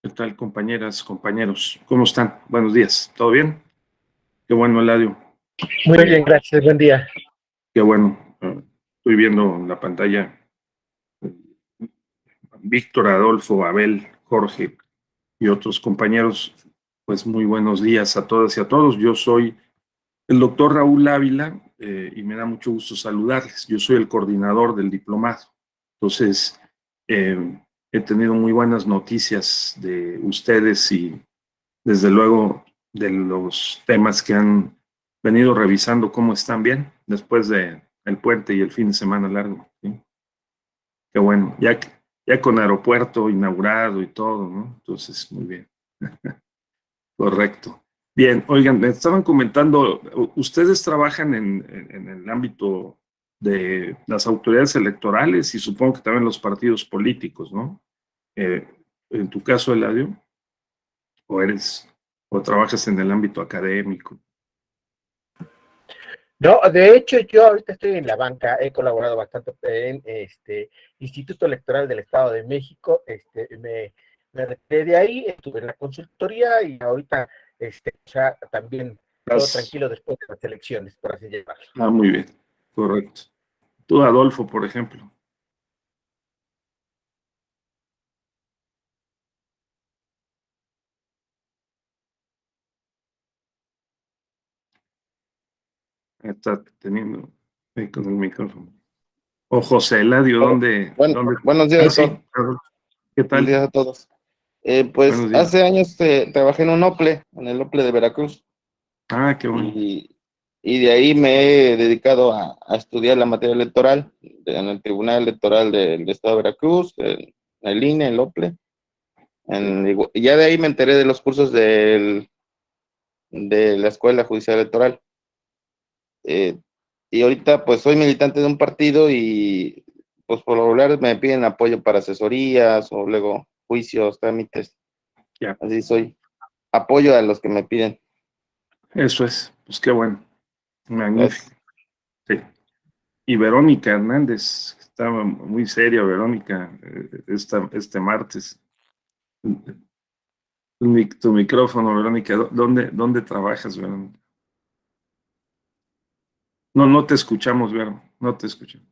¿Qué tal, compañeras, compañeros? ¿Cómo están? Buenos días. ¿Todo bien? Qué bueno, Eladio. Muy bien, gracias. Buen día. Qué bueno. Estoy viendo en la pantalla Víctor, Adolfo, Abel, Jorge y otros compañeros. Pues muy buenos días a todas y a todos. Yo soy el doctor Raúl Ávila y me da mucho gusto saludarles. Yo soy el coordinador del diplomado. Entonces, he tenido muy buenas noticias de ustedes y desde luego de los temas que han venido revisando cómo están bien después de el puente y el fin de semana largo. ¿Sí? Qué bueno, ya con aeropuerto inaugurado y todo, ¿no? Entonces, muy bien. Correcto. Bien, oigan, me estaban comentando, ustedes trabajan en el ámbito de las autoridades electorales y supongo que también los partidos políticos, ¿no? Eh, en tu caso, Eladio, o eres, o trabajas en el ámbito académico. No, de hecho, yo ahorita estoy en la banca, he colaborado bastante en Instituto Electoral del Estado de México, me retiré de ahí, estuve en la consultoría y ahorita ya también todo Estás, tranquilo después de las elecciones, por así llamarlo. muy bien, correcto. Tú, Adolfo, por ejemplo. Está teniendo ahí con el micrófono. O José Eladio, Oh, ¿dónde? buenos días, Ah, sí, doctor. Adolfo. ¿Qué Buenos tal? días a todos. Pues Buenos días. hace años trabajé en un OPLE, en el OPLE de Veracruz, Ah, qué bueno. y, y de ahí me he dedicado a estudiar la materia electoral en el Tribunal Electoral del Estado de Veracruz, en el INE, el OPLE. Y ya de ahí me enteré de los cursos de la Escuela Judicial Electoral. Eh, y ahorita pues soy militante de un partido y pues por lo regular me piden apoyo para asesorías o luego juicios, trámites. Ya, Así soy. Apoyo a los que me piden. eso es. Pues qué bueno. Magnífico. Gracias. Sí. Y Verónica Hernández, estaba muy seria, Verónica, este martes. Tu micrófono, Verónica. ¿Dónde trabajas, Verónica? No, no te escuchamos, Vero. No te escuchamos.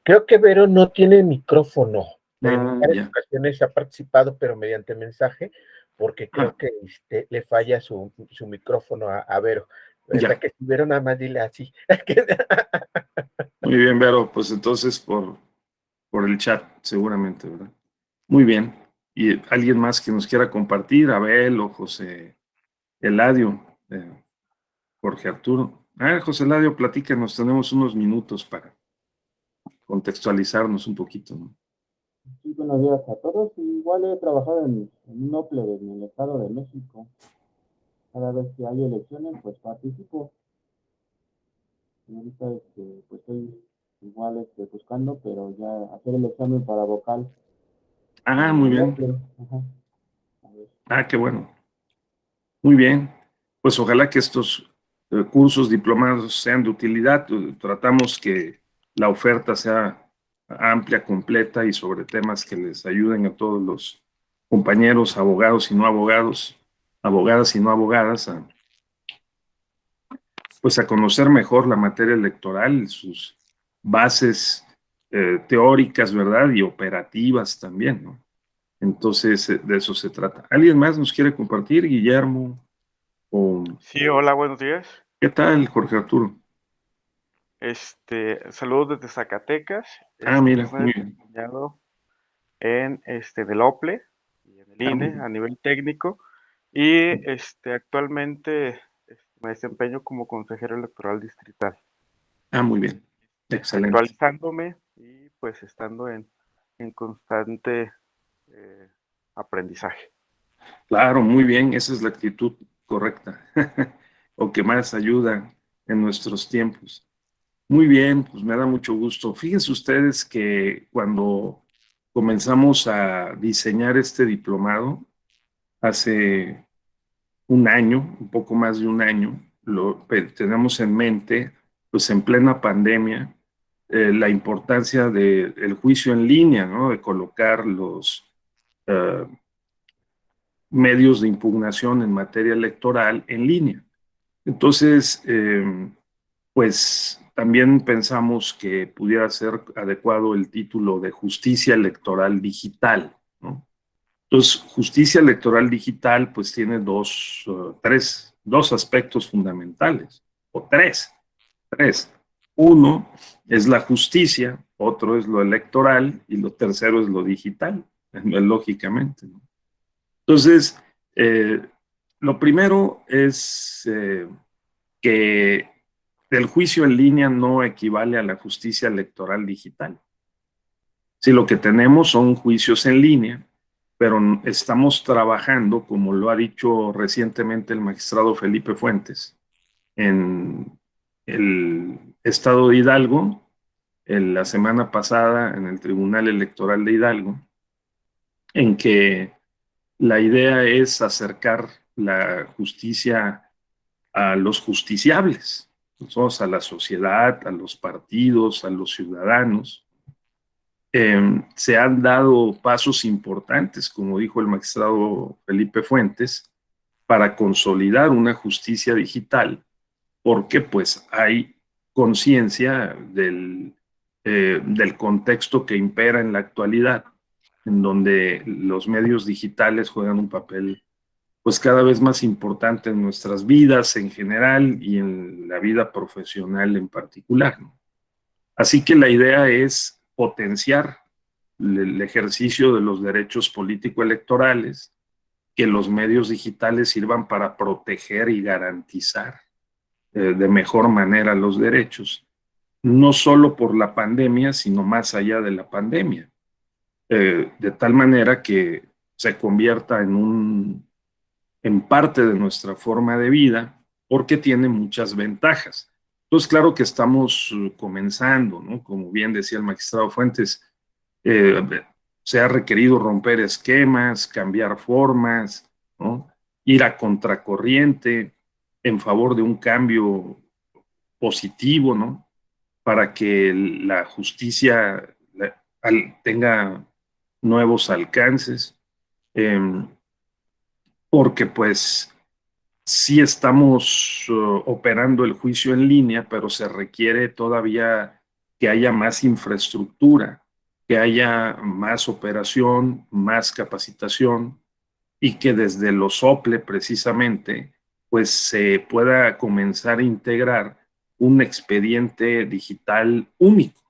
Creo que Vero no tiene micrófono. En Ah, varias ya. ocasiones ha participado, pero mediante mensaje, porque Ah, creo que le falla su micrófono a Vero. ¿Verdad ya. que si Vero nada más dile así? Muy bien, Vero. Pues entonces por el chat, seguramente, ¿verdad? Muy bien. ¿Y alguien más que nos quiera compartir? Abel o José Eladio, Jorge Arturo. José Eladio, platícanos. Tenemos unos minutos para contextualizarnos un poquito, ¿no? Sí, buenos días a todos. Igual he trabajado en un OPLE en el Estado de México. Cada vez que hay elecciones, pues participo. Y ahorita pues estoy igual buscando, pero ya hacer el examen para vocal en Muy el bien. OPLE. Ajá. A ver. Qué bueno. Muy bien. Pues ojalá que estos cursos diplomados sean de utilidad. Tratamos que la oferta sea amplia, completa y sobre temas que les ayuden a todos los compañeros, abogados y no abogados, abogadas y no abogadas, pues a conocer mejor la materia electoral, sus bases teóricas, ¿verdad? Y operativas también, ¿no? Entonces, de eso se trata. ¿Alguien más nos quiere compartir, Guillermo? ¿O Sí, hola, buenos días. qué tal, Jorge Arturo? Saludos desde Zacatecas. Mira, Yo me he muy bien. desempeñado en del OPLE y en el Muy INE bien. a nivel técnico y actualmente me desempeño como consejero electoral distrital, Muy bien. Excelente. actualizándome y pues estando en constante eh, aprendizaje. Claro, muy bien. Esa es la actitud correcta. O que más ayuda en nuestros tiempos. Muy bien, pues me da mucho gusto. Fíjense ustedes que cuando comenzamos a diseñar este diplomado, hace un año, un poco más de un año, tenemos en mente, pues en plena pandemia, la importancia del juicio en línea, ¿no? De colocar los medios de impugnación en materia electoral en línea. Entonces, pues también pensamos que pudiera ser adecuado el título de Justicia Electoral Digital, ¿no? Entonces, Justicia Electoral Digital pues tiene dos aspectos fundamentales, o tres. Uno es la justicia, otro es lo electoral y lo tercero es lo digital, lógicamente, ¿no? Entonces, lo primero es que el juicio en línea no equivale a la justicia electoral digital. Si lo que tenemos son juicios en línea, pero estamos trabajando, como lo ha dicho recientemente el magistrado Felipe Fuentes, en el estado de Hidalgo, la semana pasada en el Tribunal Electoral de Hidalgo, en que la idea es acercar la justicia a los justiciables, nosotros, a la sociedad, a los partidos, a los ciudadanos. Se han dado pasos importantes, como dijo el magistrado Felipe Fuentes, para consolidar una justicia digital, porque pues hay conciencia del contexto que impera en la actualidad, en donde los medios digitales juegan un papel pues cada vez más importante en nuestras vidas en general y en la vida profesional en particular, ¿no? Así que la idea es potenciar el ejercicio de los derechos político-electorales, que los medios digitales sirvan para proteger y garantizar de mejor manera los derechos, no solo por la pandemia, sino más allá de la pandemia, de tal manera que se convierta en parte de nuestra forma de vida, porque tiene muchas ventajas. Entonces, claro que estamos comenzando, ¿no? Como bien decía el magistrado Fuentes, eh, se ha requerido romper esquemas, cambiar formas, ¿no? Ir a contracorriente en favor de un cambio positivo, ¿no? Para que la justicia tenga nuevos alcances, porque pues sí estamos operando el juicio en línea, pero se requiere todavía que haya más infraestructura, que haya más operación, más capacitación y que desde los OPLE precisamente pues se pueda comenzar a integrar un expediente digital único,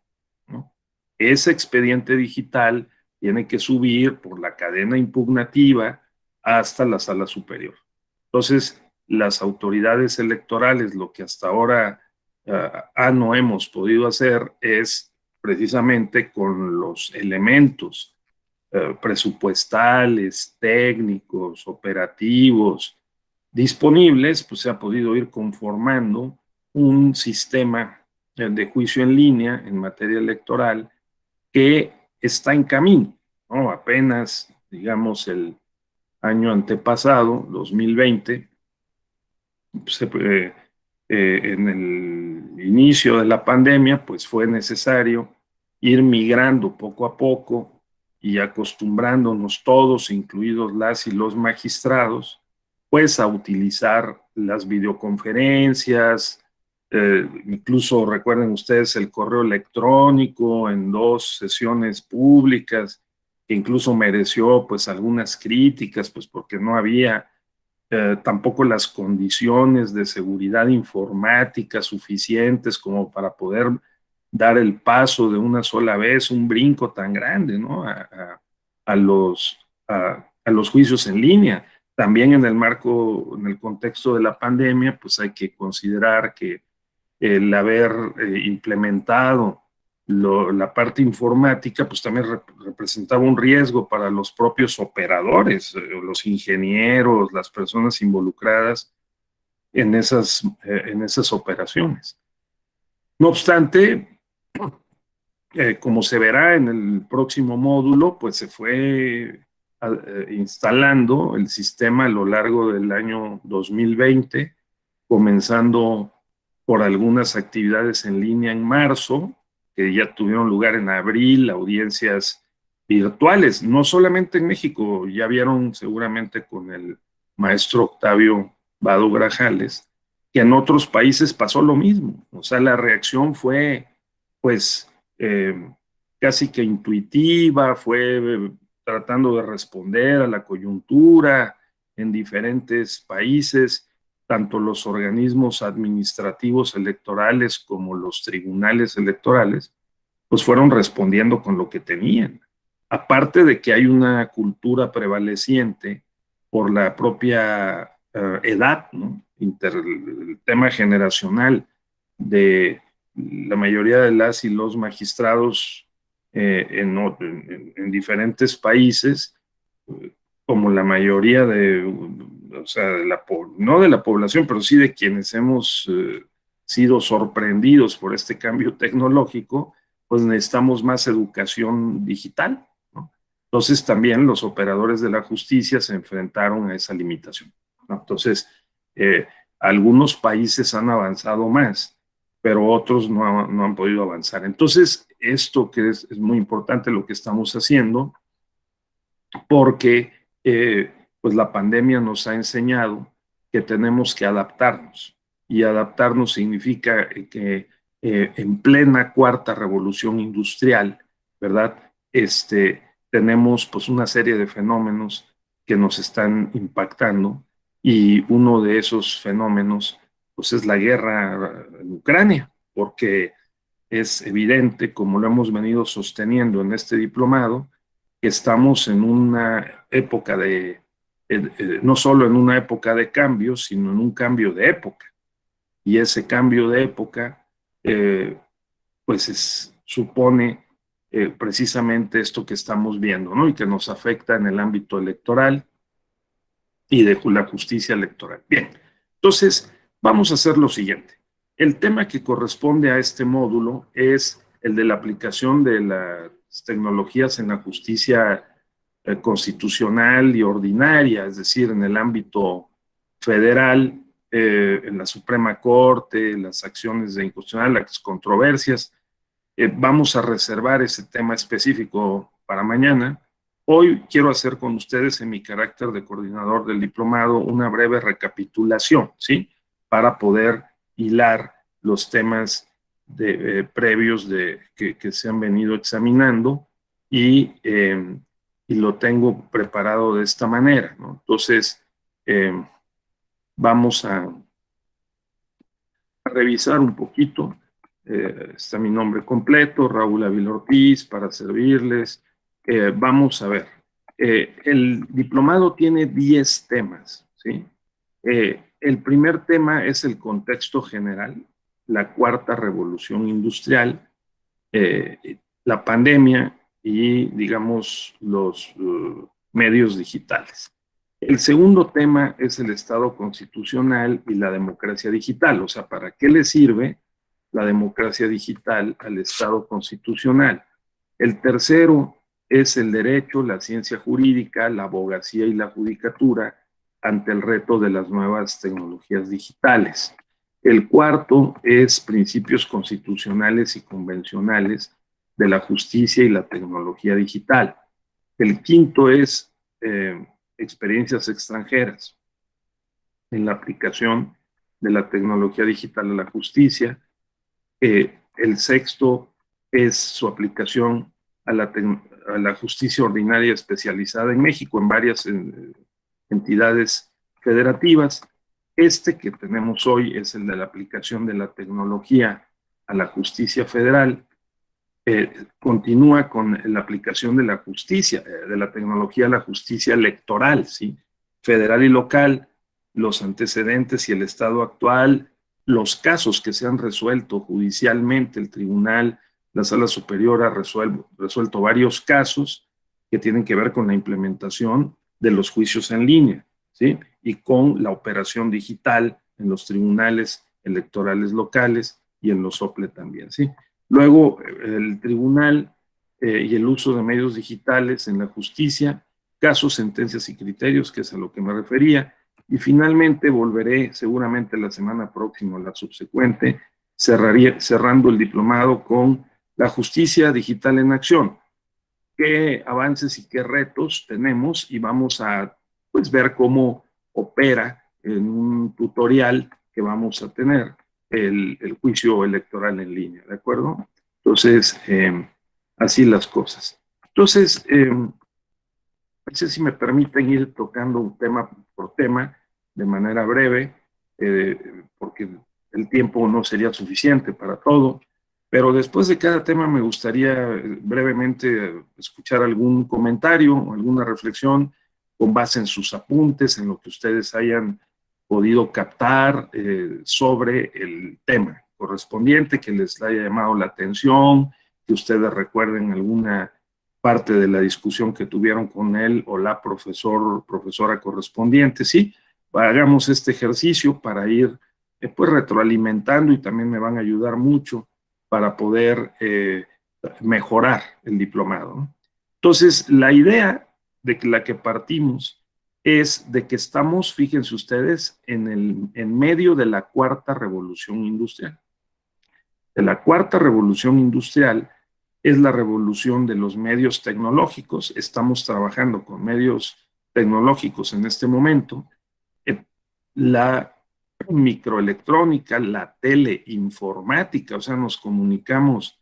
¿no? Ese expediente digital tiene que subir por la cadena impugnativa hasta la sala superior. Entonces, las autoridades electorales, lo que hasta ahora no hemos podido hacer es precisamente con los elementos presupuestales, técnicos, operativos disponibles, pues se ha podido ir conformando un sistema de juicio en línea en materia electoral que está en camino, ¿no? Apenas, digamos, el año antepasado, 2020, en el inicio de la pandemia, pues fue necesario ir migrando poco a poco y acostumbrándonos todos, incluidos las y los magistrados, pues a utilizar las videoconferencias, incluso recuerden ustedes el correo electrónico en 2 sesiones públicas, que incluso mereció pues algunas críticas, pues porque no había tampoco las condiciones de seguridad informática suficientes como para poder dar el paso de una sola vez, un brinco tan grande, ¿no? A los juicios en línea. También en el marco, en el contexto de la pandemia, pues hay que considerar que el haber implementado la parte informática, pues también representaba un riesgo para los propios operadores, los ingenieros, las personas involucradas en esas operaciones. No obstante, como se verá en el próximo módulo, pues se fue instalando el sistema a lo largo del año 2020, comenzando por algunas actividades en línea en marzo, que ya tuvieron lugar en abril, audiencias virtuales, no solamente en México, ya vieron seguramente con el maestro Octavio Vado Grajales, que en otros países pasó lo mismo. O sea, la reacción fue, pues, casi que intuitiva, fue tratando de responder a la coyuntura en diferentes países, tanto los organismos administrativos electorales como los tribunales electorales, pues fueron respondiendo con lo que tenían. Aparte de que hay una cultura prevaleciente por la propia edad, ¿no? El tema generacional de la mayoría de las y los magistrados en diferentes países, como la mayoría o sea, no de la población, pero sí de quienes hemos sido sorprendidos por este cambio tecnológico, pues necesitamos más educación digital, ¿no? Entonces también los operadores de la justicia se enfrentaron a esa limitación, ¿no? Entonces, algunos países han avanzado más, pero otros no han podido avanzar. Entonces, esto que es muy importante lo que estamos haciendo, porque pues la pandemia nos ha enseñado que tenemos que adaptarnos, y adaptarnos significa que en plena cuarta revolución industrial, ¿verdad? Tenemos pues una serie de fenómenos que nos están impactando, y uno de esos fenómenos pues es la guerra en Ucrania, porque es evidente, como lo hemos venido sosteniendo en este diplomado, que estamos en una época no solo en una época de cambio, sino en un cambio de época. Y ese cambio de época, pues supone precisamente esto que estamos viendo, ¿no? Y que nos afecta en el ámbito electoral y de la justicia electoral. Bien, entonces vamos a hacer lo siguiente. El tema que corresponde a este módulo es el de la aplicación de las tecnologías en la justicia constitucional y ordinaria, es decir, en el ámbito federal, en la Suprema Corte, las acciones de inconstitucionalidad, las controversias. Vamos a reservar ese tema específico para mañana. Hoy quiero hacer con ustedes, en mi carácter de coordinador del diplomado, una breve recapitulación, ¿sí? Para poder hilar los temas previos que se han venido examinando, y lo tengo preparado de esta manera, ¿no? Entonces, vamos a revisar un poquito. Está mi nombre completo, Raúl Ávila Ortiz, para servirles. Vamos a ver. El diplomado tiene 10 temas, ¿sí? El primer tema es el contexto general, la cuarta revolución industrial, la pandemia y, digamos, los medios digitales. El segundo tema es el Estado constitucional y la democracia digital, o sea, ¿para qué le sirve la democracia digital al Estado constitucional? El tercero es el derecho, la ciencia jurídica, la abogacía y la judicatura ante el reto de las nuevas tecnologías digitales. El cuarto es principios constitucionales y convencionales de la justicia y la tecnología digital. El quinto es experiencias extranjeras en la aplicación de la tecnología digital a la justicia. El sexto es su aplicación a la justicia ordinaria especializada en México, en varias entidades federativas. Este que tenemos hoy es el de la aplicación de la tecnología a la justicia federal. Continúa con la aplicación de la justicia, de la tecnología a la justicia electoral, ¿sí? Federal y local, los antecedentes y el estado actual, los casos que se han resuelto judicialmente. El tribunal, la sala superior ha resuelto varios casos que tienen que ver con la implementación de los juicios en línea, ¿sí? Y con la operación digital en los tribunales electorales locales y en los OPLE también, ¿sí? Luego, el tribunal y el uso de medios digitales en la justicia, casos, sentencias y criterios, que es a lo que me refería. Y finalmente volveré seguramente la semana próxima, la subsecuente, cerrando el diplomado con la justicia digital en acción. ¿Qué avances y qué retos tenemos? Y vamos a pues, ver cómo opera en un tutorial que vamos a tener el juicio electoral en línea, ¿de acuerdo? Entonces, así las cosas. Entonces, no sé si me permiten ir tocando un tema por tema de manera breve, porque el tiempo no sería suficiente para todo, pero después de cada tema me gustaría brevemente escuchar algún comentario o alguna reflexión con base en sus apuntes, en lo que ustedes hayan podido captar sobre el tema correspondiente, que les haya llamado la atención, que ustedes recuerden alguna parte de la discusión que tuvieron con él o la profesora correspondiente. Sí, hagamos este ejercicio para ir pues retroalimentando y también me van a ayudar mucho para poder mejorar el diplomado, ¿no? Entonces, la idea de que la que partimos es de que estamos, fíjense ustedes, en medio de la cuarta revolución industrial. De la cuarta revolución industrial es la revolución de los medios tecnológicos. Estamos trabajando con medios tecnológicos en este momento. La microelectrónica, la teleinformática, o sea, nos comunicamos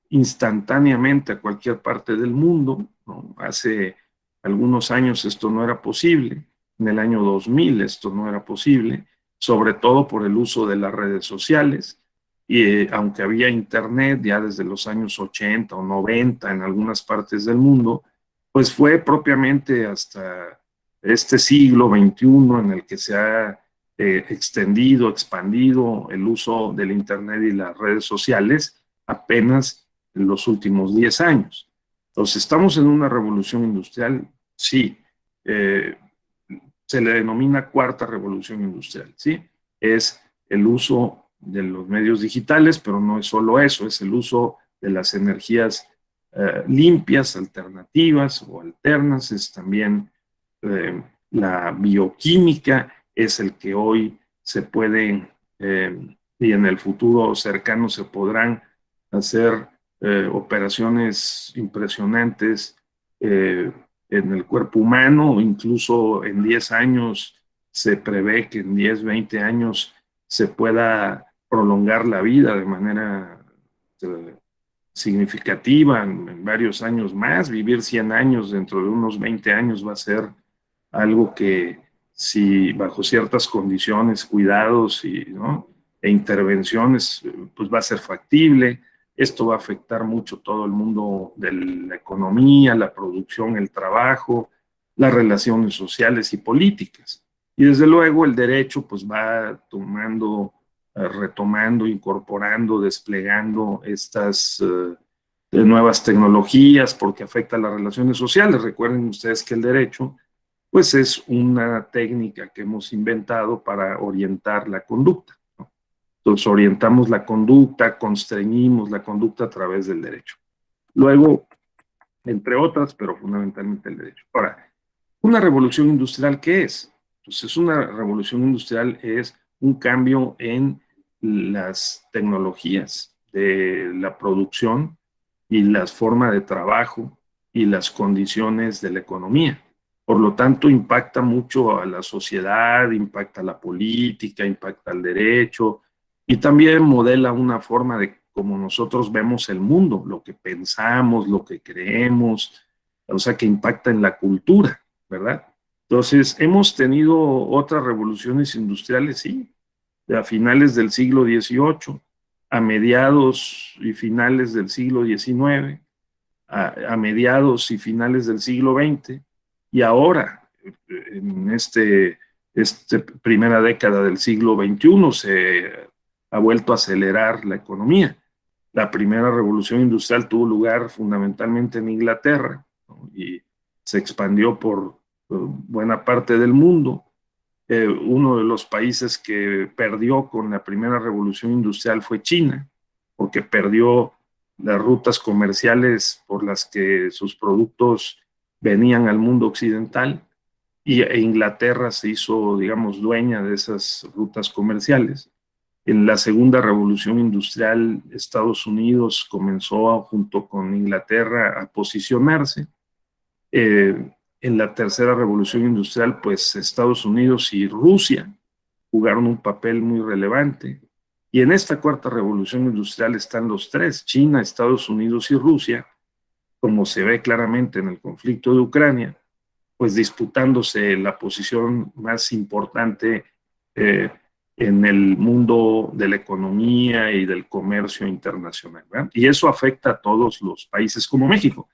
instantáneamente a cualquier parte del mundo, ¿no? Hace algunos años esto no era posible, en el año 2000 esto no era posible, sobre todo por el uso de las redes sociales, y aunque había internet ya desde los años 80 o 90 en algunas partes del mundo, pues fue propiamente hasta este siglo XXI en el que se ha extendido, expandido el uso del internet y las redes sociales apenas en los últimos 10 años. Entonces, ¿estamos en una revolución industrial? Sí. Se le denomina cuarta revolución industrial, ¿sí? Es el uso de los medios digitales, pero no es solo eso, es el uso de las energías limpias, alternativas o alternas, es también la bioquímica, es el que hoy se puede y en el futuro cercano se podrán hacer operaciones impresionantes en el cuerpo humano, incluso en 10 años se prevé que en 10, 20 años se pueda prolongar la vida de manera significativa en varios años más. Vivir 100 años dentro de unos 20 años va a ser algo que si bajo ciertas condiciones, cuidados ¿no? e intervenciones, pues va a ser factible. Esto va a afectar mucho todo el mundo de la economía, la producción, el trabajo, las relaciones sociales y políticas. Y desde luego el derecho pues va tomando, retomando, incorporando, desplegando estas nuevas tecnologías porque afecta a las relaciones sociales. Recuerden ustedes que el derecho pues es una técnica que hemos inventado para orientar la conducta, ¿no? Entonces orientamos la conducta, constreñimos la conducta a través del derecho. Luego, entre otras, pero fundamentalmente el derecho. Ahora, ¿una revolución industrial qué es? Entonces, una revolución industrial es un cambio en las tecnologías de la producción y las formas de trabajo y las condiciones de la economía. Por lo tanto, impacta mucho a la sociedad, impacta a la política, impacta al derecho y también modela una forma de cómo nosotros vemos el mundo, lo que pensamos, lo que creemos, o sea, que impacta en la cultura, ¿verdad? Entonces, hemos tenido otras revoluciones industriales, sí, a finales del siglo XVIII, a mediados y finales del siglo XIX, a mediados y finales del siglo XX, y ahora, en esta primera década del siglo XXI, se ha vuelto a acelerar la economía. La primera revolución industrial tuvo lugar fundamentalmente en Inglaterra, ¿no? Y se expandió por buena parte del mundo. Uno de los países que perdió con la primera revolución industrial fue China, porque perdió las rutas comerciales por las que sus productos venían al mundo occidental e Inglaterra se hizo, digamos, dueña de esas rutas comerciales. En la segunda revolución industrial, Estados Unidos comenzó junto con Inglaterra a posicionarse. En la tercera revolución industrial, pues Estados Unidos y Rusia jugaron un papel muy relevante. Y en esta cuarta revolución industrial están los tres, China, Estados Unidos y Rusia, como se ve claramente en el conflicto de Ucrania, pues disputándose la posición más importante en el mundo de la economía y del comercio internacional, ¿verdad? Y eso afecta a todos los países como México.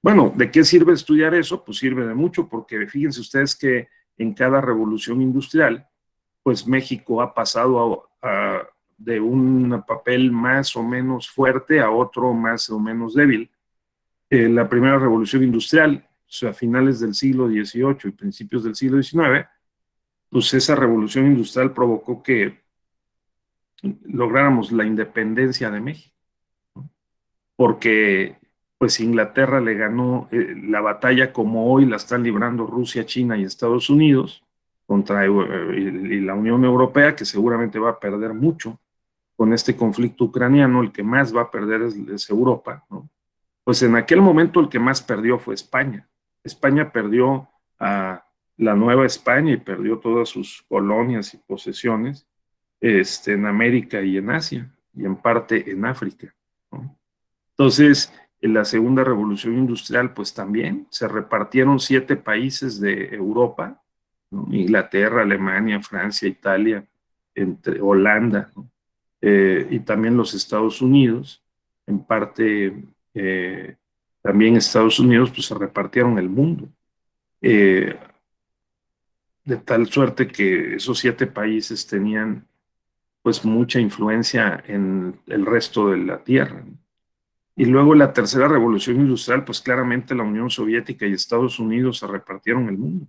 Bueno, ¿de qué sirve estudiar eso? Pues sirve de mucho, porque fíjense ustedes que en cada revolución industrial, pues México ha pasado de un papel más o menos fuerte a otro más o menos débil. La primera revolución industrial, o sea, a finales del siglo XVIII y principios del siglo XIX, pues esa revolución industrial provocó que lográramos la independencia de México, ¿no? Porque pues Inglaterra le ganó la batalla como hoy la están librando Rusia, China y Estados Unidos contra y la Unión Europea, que seguramente va a perder mucho con este conflicto ucraniano. El que más va a perder es Europa, ¿no? Pues en aquel momento el que más perdió fue España. España perdió a la Nueva España y perdió todas sus colonias y posesiones en América y en Asia, y en parte en África, ¿no? Entonces, en la segunda revolución industrial, pues también se repartieron 7 países de Europa, ¿no? Inglaterra, Alemania, Francia, Italia, entre Holanda, ¿no? Y también los Estados Unidos, en parte también Estados Unidos, pues se repartieron el mundo. De tal suerte que esos 7 países tenían pues mucha influencia en el resto de la Tierra, ¿no? Y luego la tercera revolución industrial, pues claramente la Unión Soviética y Estados Unidos se repartieron el mundo,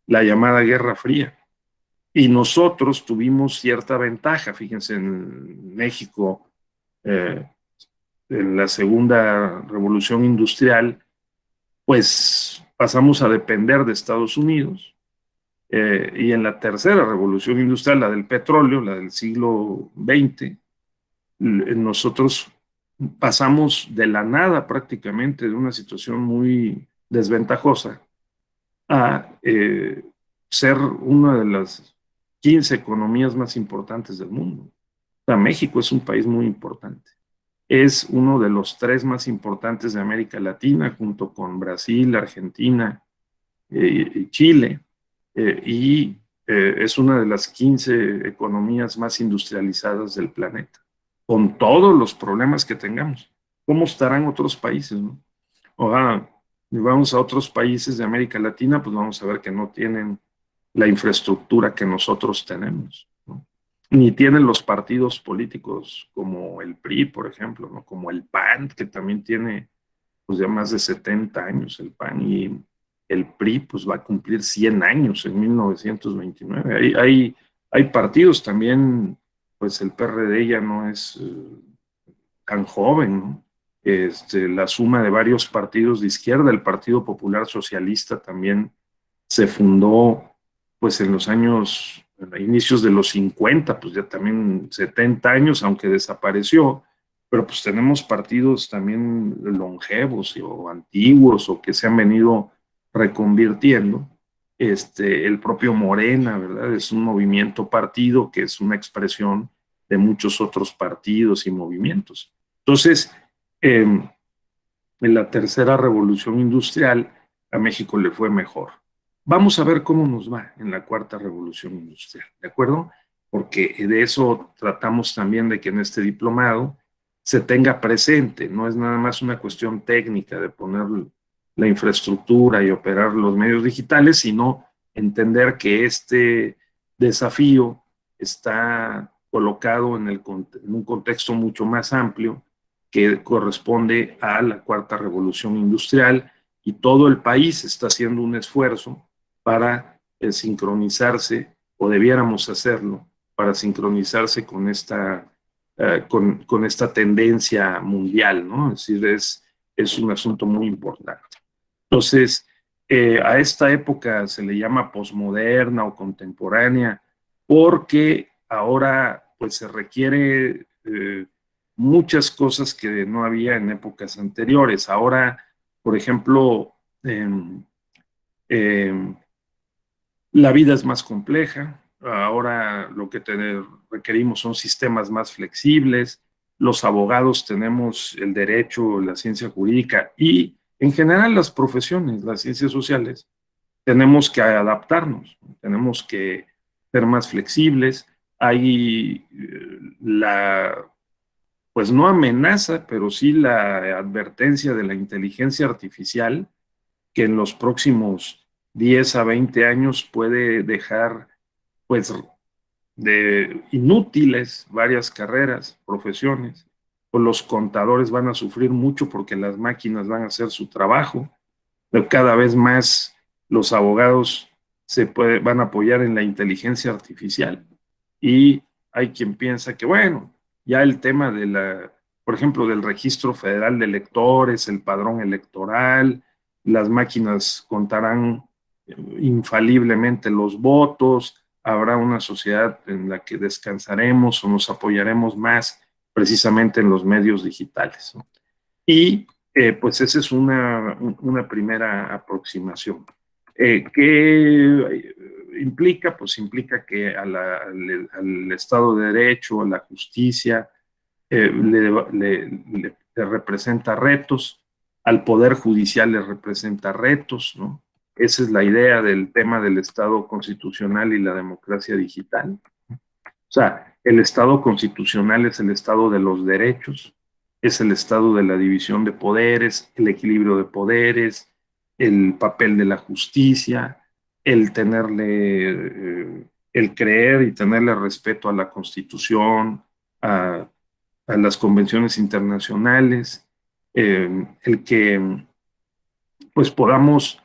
la llamada Guerra Fría. Y nosotros tuvimos cierta ventaja, fíjense, en México, en la segunda revolución industrial, pues pasamos a depender de Estados Unidos. Y en la tercera revolución industrial, la del petróleo, la del siglo XX, nosotros pasamos de la nada prácticamente, de una situación muy desventajosa, a ser una de las 15 economías más importantes del mundo. O sea, México es un país muy importante. Es uno de los 3 más importantes de América Latina, junto con Brasil, Argentina y Chile, y es una de las 15 economías más industrializadas del planeta, con todos los problemas que tengamos. ¿Cómo estarán otros países, no? Ojalá, si vamos a otros países de América Latina, pues vamos a ver que no tienen la infraestructura que nosotros tenemos, ¿no? Ni tienen los partidos políticos como el PRI, por ejemplo, ¿no? Como el PAN, que también tiene pues ya más de 70 años el PAN, y el PRI pues va a cumplir 100 años en 1929. Hay partidos también, pues el PRD ya no es tan joven, ¿no? La suma de varios partidos de izquierda, el Partido Popular Socialista también se fundó pues en los años, a inicios de los 50, pues ya también 70 años, aunque desapareció, pero pues tenemos partidos también longevos o antiguos o que se han venido reconvirtiendo. El propio Morena, ¿verdad? Es un movimiento partido que es una expresión de muchos otros partidos y movimientos. Entonces, en la tercera revolución industrial a México le fue mejor. Vamos a ver cómo nos va en la cuarta revolución industrial, ¿de acuerdo? Porque de eso tratamos también, de que en este diplomado se tenga presente. No es nada más una cuestión técnica de poner la infraestructura y operar los medios digitales, sino entender que este desafío está colocado en un contexto mucho más amplio, que corresponde a la cuarta revolución industrial, y todo el país está haciendo un esfuerzo para sincronizarse, o debiéramos hacerlo, para sincronizarse con esta tendencia mundial, ¿no? Es decir, es un asunto muy importante. Entonces, a esta época se le llama posmoderna o contemporánea, porque ahora pues se requiere muchas cosas que no había en épocas anteriores. Ahora, por ejemplo, la vida es más compleja. Ahora lo que requerimos son sistemas más flexibles. Los abogados tenemos el derecho, la ciencia jurídica y en general las profesiones, las ciencias sociales, tenemos que adaptarnos, tenemos que ser más flexibles. Hay pues no amenaza, pero sí la advertencia de la inteligencia artificial que en los próximos 10 a 20 años puede dejar pues de inútiles varias carreras, profesiones. Pues los contadores van a sufrir mucho porque las máquinas van a hacer su trabajo. Pero cada vez más los abogados van a apoyar en la inteligencia artificial. Y hay quien piensa que, bueno, ya el tema por ejemplo, del registro federal de electores, el padrón electoral, las máquinas contarán infaliblemente los votos, habrá una sociedad en la que descansaremos o nos apoyaremos más precisamente en los medios digitales, ¿no? Y pues esa es una primera aproximación. ¿Qué implica? Pues implica que al Estado de Derecho, a la justicia, le representa retos, al Poder Judicial le representa retos, ¿no? Esa es la idea del tema del Estado constitucional y la democracia digital. O sea, el Estado constitucional es el Estado de los derechos, es el Estado de la división de poderes, el equilibrio de poderes, el papel de la justicia, el el creer y tenerle respeto a la Constitución, a las convenciones internacionales, el que pues podamos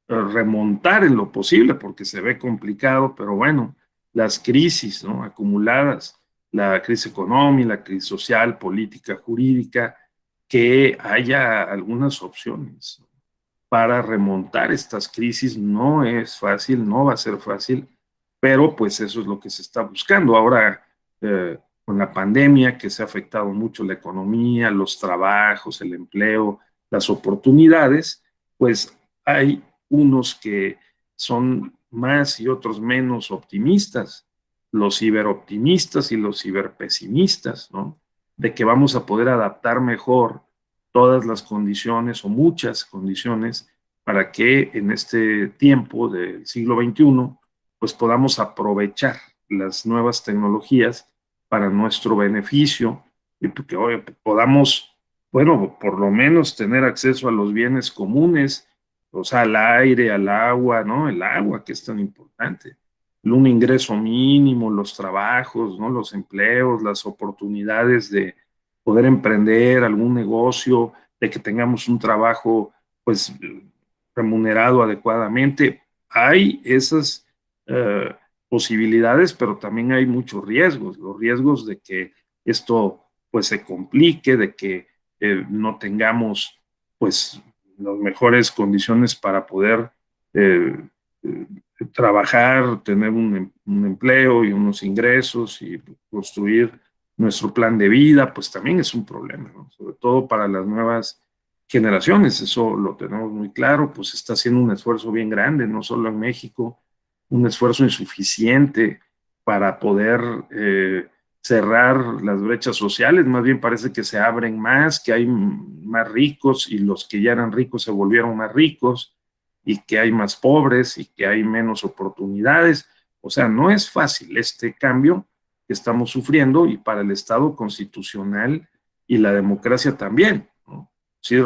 remontar en lo posible, porque se ve complicado, pero bueno, las crisis, ¿no?, acumuladas, la crisis económica, la crisis social, política, jurídica, que haya algunas opciones para remontar estas crisis. No es fácil, no va a ser fácil, pero pues eso es lo que se está buscando. Ahora, con la pandemia que se ha afectado mucho la economía, los trabajos, el empleo, las oportunidades, pues hay unos que son más y otros menos optimistas, los ciberoptimistas y los ciberpesimistas, ¿no? De que vamos a poder adaptar mejor todas las condiciones o muchas condiciones para que en este tiempo del siglo XXI pues podamos aprovechar las nuevas tecnologías para nuestro beneficio y porque podamos, bueno, por lo menos tener acceso a los bienes comunes, o sea, al aire, al agua, ¿no? El agua, que es tan importante. Un ingreso mínimo, los trabajos, ¿no? Los empleos, las oportunidades de poder emprender algún negocio, de que tengamos un trabajo, pues, remunerado adecuadamente. Hay esas posibilidades, pero también hay muchos riesgos, los riesgos de que esto, pues, se complique, de que no tengamos, pues, las mejores condiciones para poder eh, eh, trabajar, tener un empleo y unos ingresos y construir nuestro plan de vida, pues también es un problema, ¿no? Sobre todo para las nuevas generaciones, eso lo tenemos muy claro, pues está haciendo un esfuerzo bien grande, no solo en México, un esfuerzo insuficiente para poder cerrar las brechas sociales, más bien parece que se abren más, que hay más ricos y los que ya eran ricos se volvieron más ricos y que hay más pobres y que hay menos oportunidades. O sea, no es fácil este cambio que estamos sufriendo y para el Estado constitucional y la democracia también, ¿no? Es decir,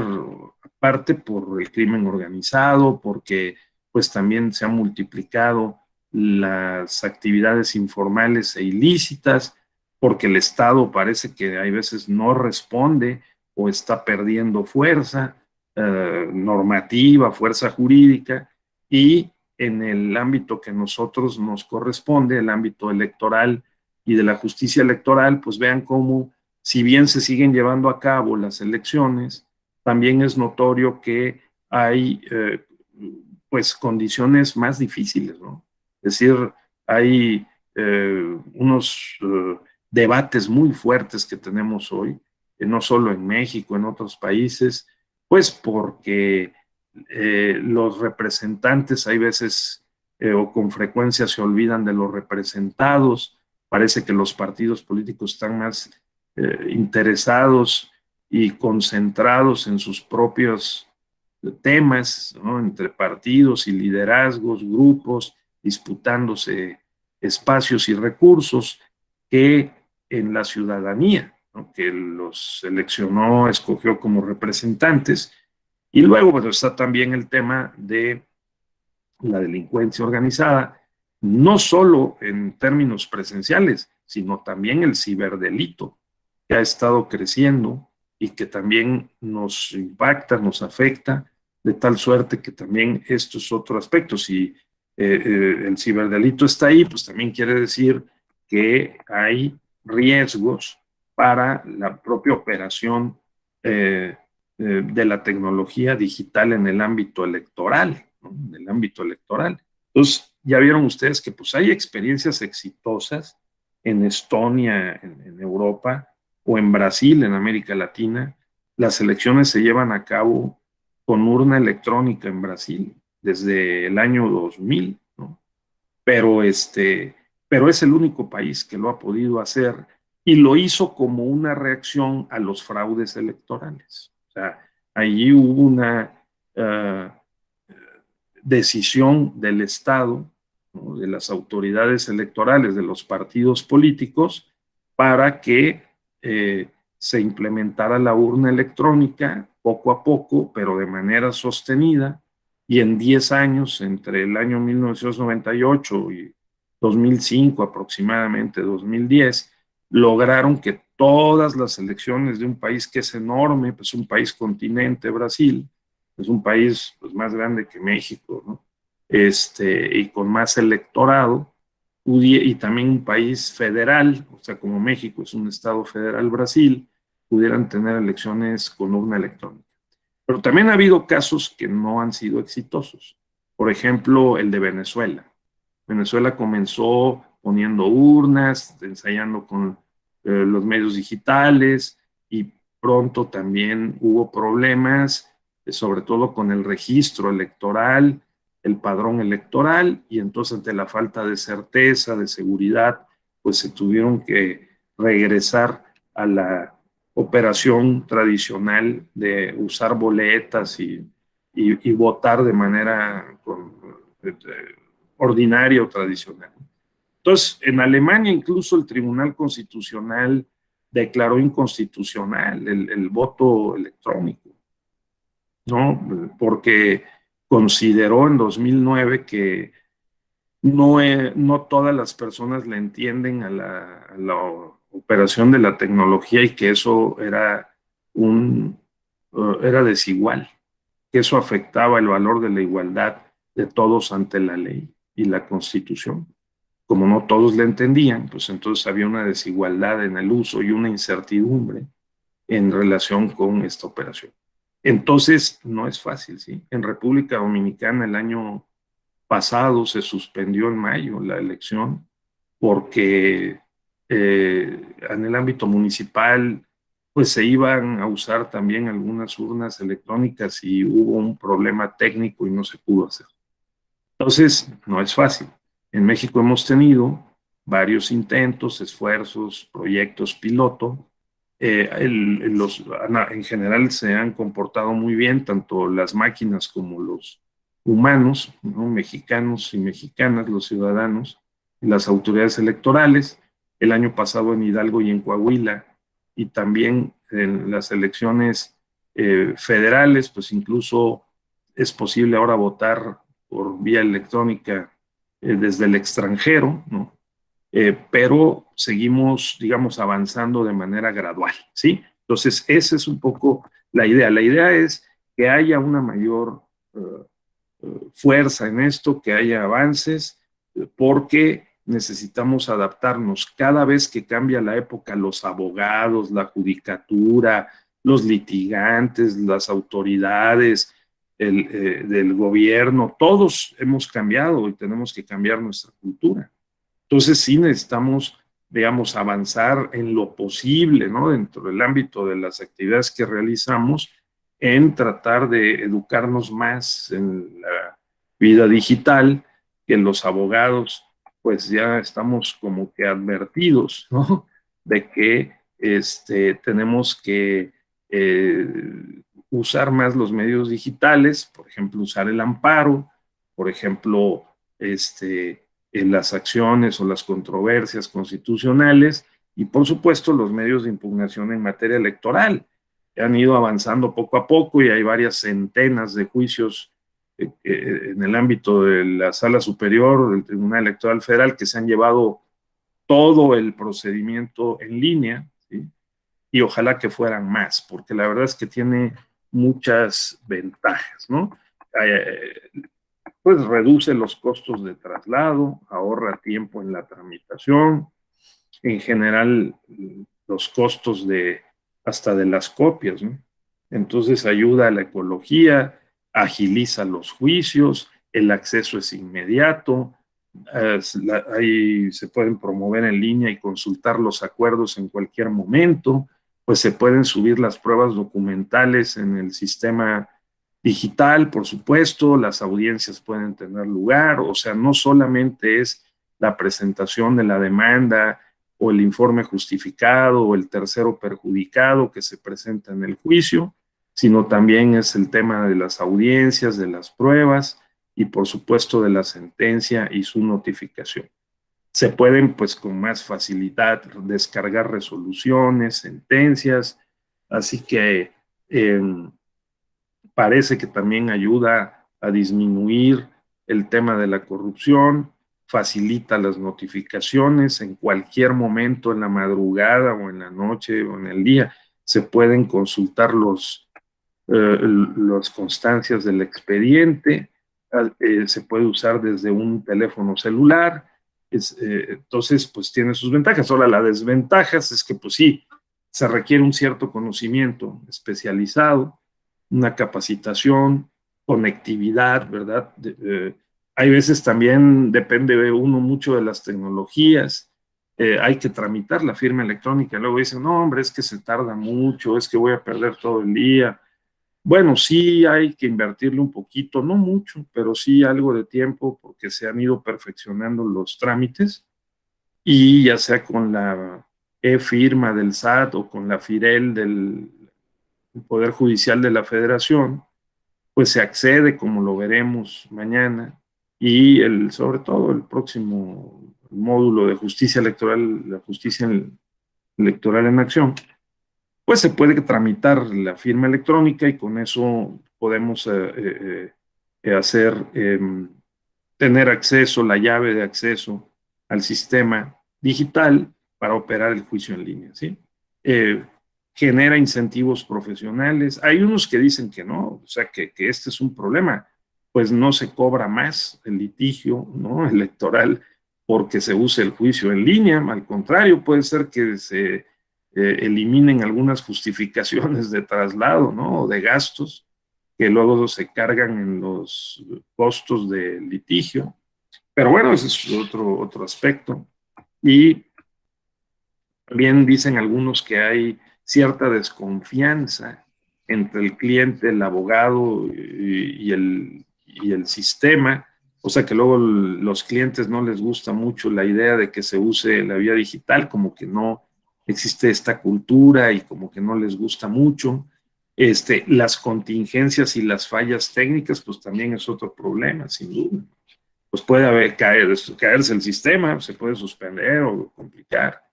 aparte por el crimen organizado, porque pues también se han multiplicado las actividades informales e ilícitas, porque el Estado parece que hay veces no responde o está perdiendo fuerza normativa, fuerza jurídica, y en el ámbito que nosotros nos corresponde, el ámbito electoral y de la justicia electoral, pues vean cómo, si bien se siguen llevando a cabo las elecciones, también es notorio que hay pues condiciones más difíciles, ¿no? Es decir, hay unos debates muy fuertes que tenemos hoy, no solo en México, en otros países, pues porque los representantes hay veces o con frecuencia se olvidan de los representados. Parece que los partidos políticos están más interesados y concentrados en sus propios temas, ¿no? Entre partidos y liderazgos, grupos, disputándose espacios y recursos, que en la ciudadanía, ¿no? Que los seleccionó, escogió como representantes. Y luego, bueno, está también el tema de la delincuencia organizada, no solo en términos presenciales, sino también el ciberdelito, que ha estado creciendo y que también nos impacta, nos afecta, de tal suerte que también esto es otro aspecto. Si el ciberdelito está ahí, pues también quiere decir que hay riesgos para la propia operación de la tecnología digital en el ámbito electoral, ¿no? En el ámbito electoral. Entonces, ya vieron ustedes que pues hay experiencias exitosas en Estonia, en Europa, o en Brasil, en América Latina. Las elecciones se llevan a cabo con urna electrónica en Brasil desde el año 2000, ¿no? Pero es el único país que lo ha podido hacer y lo hizo como una reacción a los fraudes electorales. O sea, allí hubo una decisión del Estado, ¿no? De las autoridades electorales, de los partidos políticos, para que se implementara la urna electrónica poco a poco, pero de manera sostenida, y en 10 años, entre el año 1998 y 2005, aproximadamente 2010, lograron que todas las elecciones de un país que es enorme, pues un país continente, Brasil, es un país pues, más grande que México, ¿no? Y con más electorado, y también un país federal, o sea, como México es un estado federal, Brasil, pudieran tener elecciones con urna electrónica. Pero también ha habido casos que no han sido exitosos. Por ejemplo, el de Venezuela. Venezuela comenzó poniendo urnas, ensayando con los medios digitales, y pronto también hubo problemas, sobre todo con el registro electoral, el padrón electoral, y entonces ante la falta de certeza, de seguridad, pues se tuvieron que regresar a la operación tradicional de usar boletas y votar de manera ordinaria o tradicional. Entonces, en Alemania incluso el Tribunal Constitucional declaró inconstitucional el voto electrónico, ¿no? Porque consideró en 2009 que no todas las personas le entienden a la operación de la tecnología y que eso era desigual, que eso afectaba el valor de la igualdad de todos ante la ley y la Constitución. Como no todos le entendían, pues entonces había una desigualdad en el uso y una incertidumbre en relación con esta operación. Entonces, no es fácil, ¿sí? En República Dominicana el año pasado se suspendió en mayo la elección porque en el ámbito municipal pues se iban a usar también algunas urnas electrónicas y hubo un problema técnico y no se pudo hacer. Entonces, no es fácil. En México hemos tenido varios intentos, esfuerzos, proyectos piloto. En general se han comportado muy bien, tanto las máquinas como los humanos, ¿no? Mexicanos y mexicanas, los ciudadanos, y las autoridades electorales. El año pasado en Hidalgo y en Coahuila, y también en las elecciones federales, pues incluso es posible ahora votar por vía electrónica desde el extranjero, ¿no? Pero seguimos, digamos, avanzando de manera gradual, ¿sí? Entonces, esa es un poco la idea. La idea es que haya una mayor fuerza en esto, que haya avances, porque necesitamos adaptarnos. Cada vez que cambia la época, los abogados, la judicatura, los litigantes, las autoridades del gobierno, todos hemos cambiado y tenemos que cambiar nuestra cultura. Entonces sí necesitamos digamos, avanzar en lo posible, ¿no? Dentro del ámbito de las actividades que realizamos, en tratar de educarnos más en la vida digital, que los abogados, pues ya estamos como que advertidos, ¿no? De que tenemos que usar más los medios digitales, por ejemplo, usar el amparo, por ejemplo, en las acciones o las controversias constitucionales y, por supuesto, los medios de impugnación en materia electoral, que han ido avanzando poco a poco y hay varias centenas de juicios en el ámbito de la Sala Superior del Tribunal Electoral Federal que se han llevado todo el procedimiento en línea, ¿sí? Y ojalá que fueran más, porque la verdad es que tiene muchas ventajas, ¿no? Pues reduce los costos de traslado, ahorra tiempo en la tramitación, en general los costos hasta de las copias, ¿no? Entonces ayuda a la ecología, agiliza los juicios, el acceso es inmediato, ahí se pueden promover en línea y consultar los acuerdos en cualquier momento, pues se pueden subir las pruebas documentales en el sistema digital, por supuesto, las audiencias pueden tener lugar, o sea, no solamente es la presentación de la demanda o el informe justificado o el tercero perjudicado que se presenta en el juicio, sino también es el tema de las audiencias, de las pruebas y por supuesto de la sentencia y su notificación. Se pueden pues con más facilidad descargar resoluciones, sentencias, así que parece que también ayuda a disminuir el tema de la corrupción, facilita las notificaciones en cualquier momento, en la madrugada o en la noche o en el día. Se pueden consultar las constancias del expediente, se puede usar desde un teléfono celular, entonces pues tiene sus ventajas. Ahora, las desventajas es que pues sí, se requiere un cierto conocimiento especializado, una capacitación, conectividad, ¿verdad? Hay veces también depende uno mucho de las tecnologías, hay que tramitar la firma electrónica, luego dicen, no hombre, es que se tarda mucho, es que voy a perder todo el día. Bueno, sí hay que invertirle un poquito, no mucho, pero sí algo de tiempo porque se han ido perfeccionando los trámites y ya sea con la e-firma del SAT o con la FIREL del Poder Judicial de la Federación, pues se accede, como lo veremos mañana, y sobre todo el próximo módulo de justicia electoral, la justicia electoral en acción, pues se puede tramitar la firma electrónica y con eso podemos tener acceso, la llave de acceso al sistema digital para operar el juicio en línea, ¿sí? Genera incentivos profesionales. Hay unos que dicen que no, o sea, que este es un problema, pues no se cobra más el litigio, ¿no? Electoral porque se use el juicio en línea, al contrario, puede ser que se eliminen algunas justificaciones de traslado, ¿no? O de gastos que luego se cargan en los costos del litigio. Pero bueno, ese es otro aspecto. Y también dicen algunos que hay cierta desconfianza entre el cliente, el abogado y el sistema, o sea que luego los clientes no les gusta mucho la idea de que se use la vía digital, como que no existe esta cultura y como que no les gusta mucho. Las contingencias y las fallas técnicas, pues también es otro problema, sin duda. Pues puede caerse el sistema, se puede suspender o complicar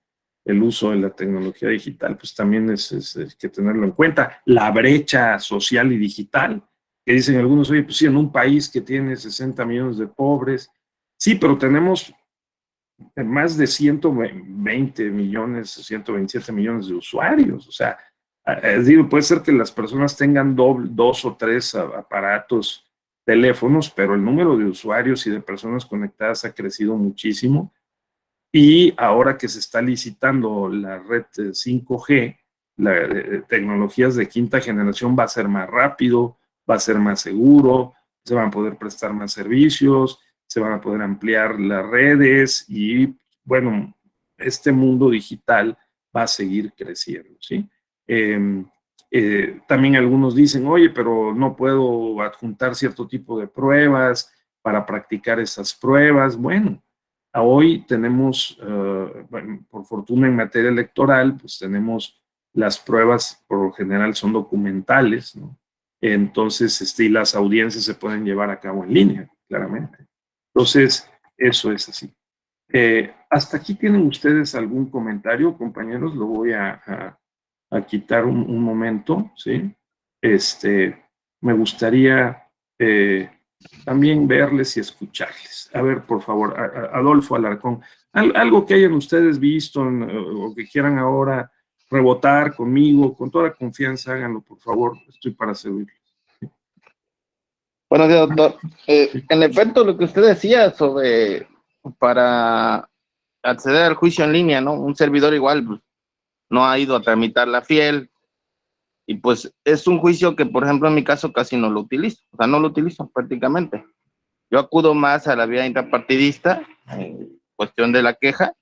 el uso de la tecnología digital, pues también es que tenerlo en cuenta. La brecha social y digital, que dicen algunos, oye, pues sí, en un país que tiene 60 millones de pobres, sí, pero tenemos más de 120 millones, 127 millones de usuarios, o sea, es decir, puede ser que las personas tengan dos o tres aparatos, teléfonos, pero el número de usuarios y de personas conectadas ha crecido muchísimo. Y ahora que se está licitando la red 5G, tecnologías de quinta generación, va a ser más rápido, va a ser más seguro, se van a poder prestar más servicios, se van a poder ampliar las redes y, bueno, este mundo digital va a seguir creciendo, ¿sí? También algunos dicen, oye, pero no puedo adjuntar cierto tipo de pruebas para practicar esas pruebas. Bueno, hoy tenemos, bueno, por fortuna en materia electoral, pues tenemos las pruebas, por lo general son documentales, ¿no? Entonces, y las audiencias se pueden llevar a cabo en línea, claramente. Entonces, eso es así. ¿Hasta aquí tienen ustedes algún comentario, compañeros? Lo voy a quitar un momento, ¿sí? Me gustaría también verles y escucharles. A ver, por favor, Adolfo Alarcón, algo que hayan ustedes visto o que quieran ahora rebotar conmigo, con toda confianza, háganlo, por favor, estoy para servirles. Bueno, doctor, en efecto, lo que usted decía sobre para acceder al juicio en línea, ¿no? Un servidor igual pues, no ha ido a tramitar la fiel y pues es un juicio que, por ejemplo, en mi caso casi no lo utilizo, o sea, no lo utilizo prácticamente. Yo acudo más a la vía intrapartidista, cuestión de la queja,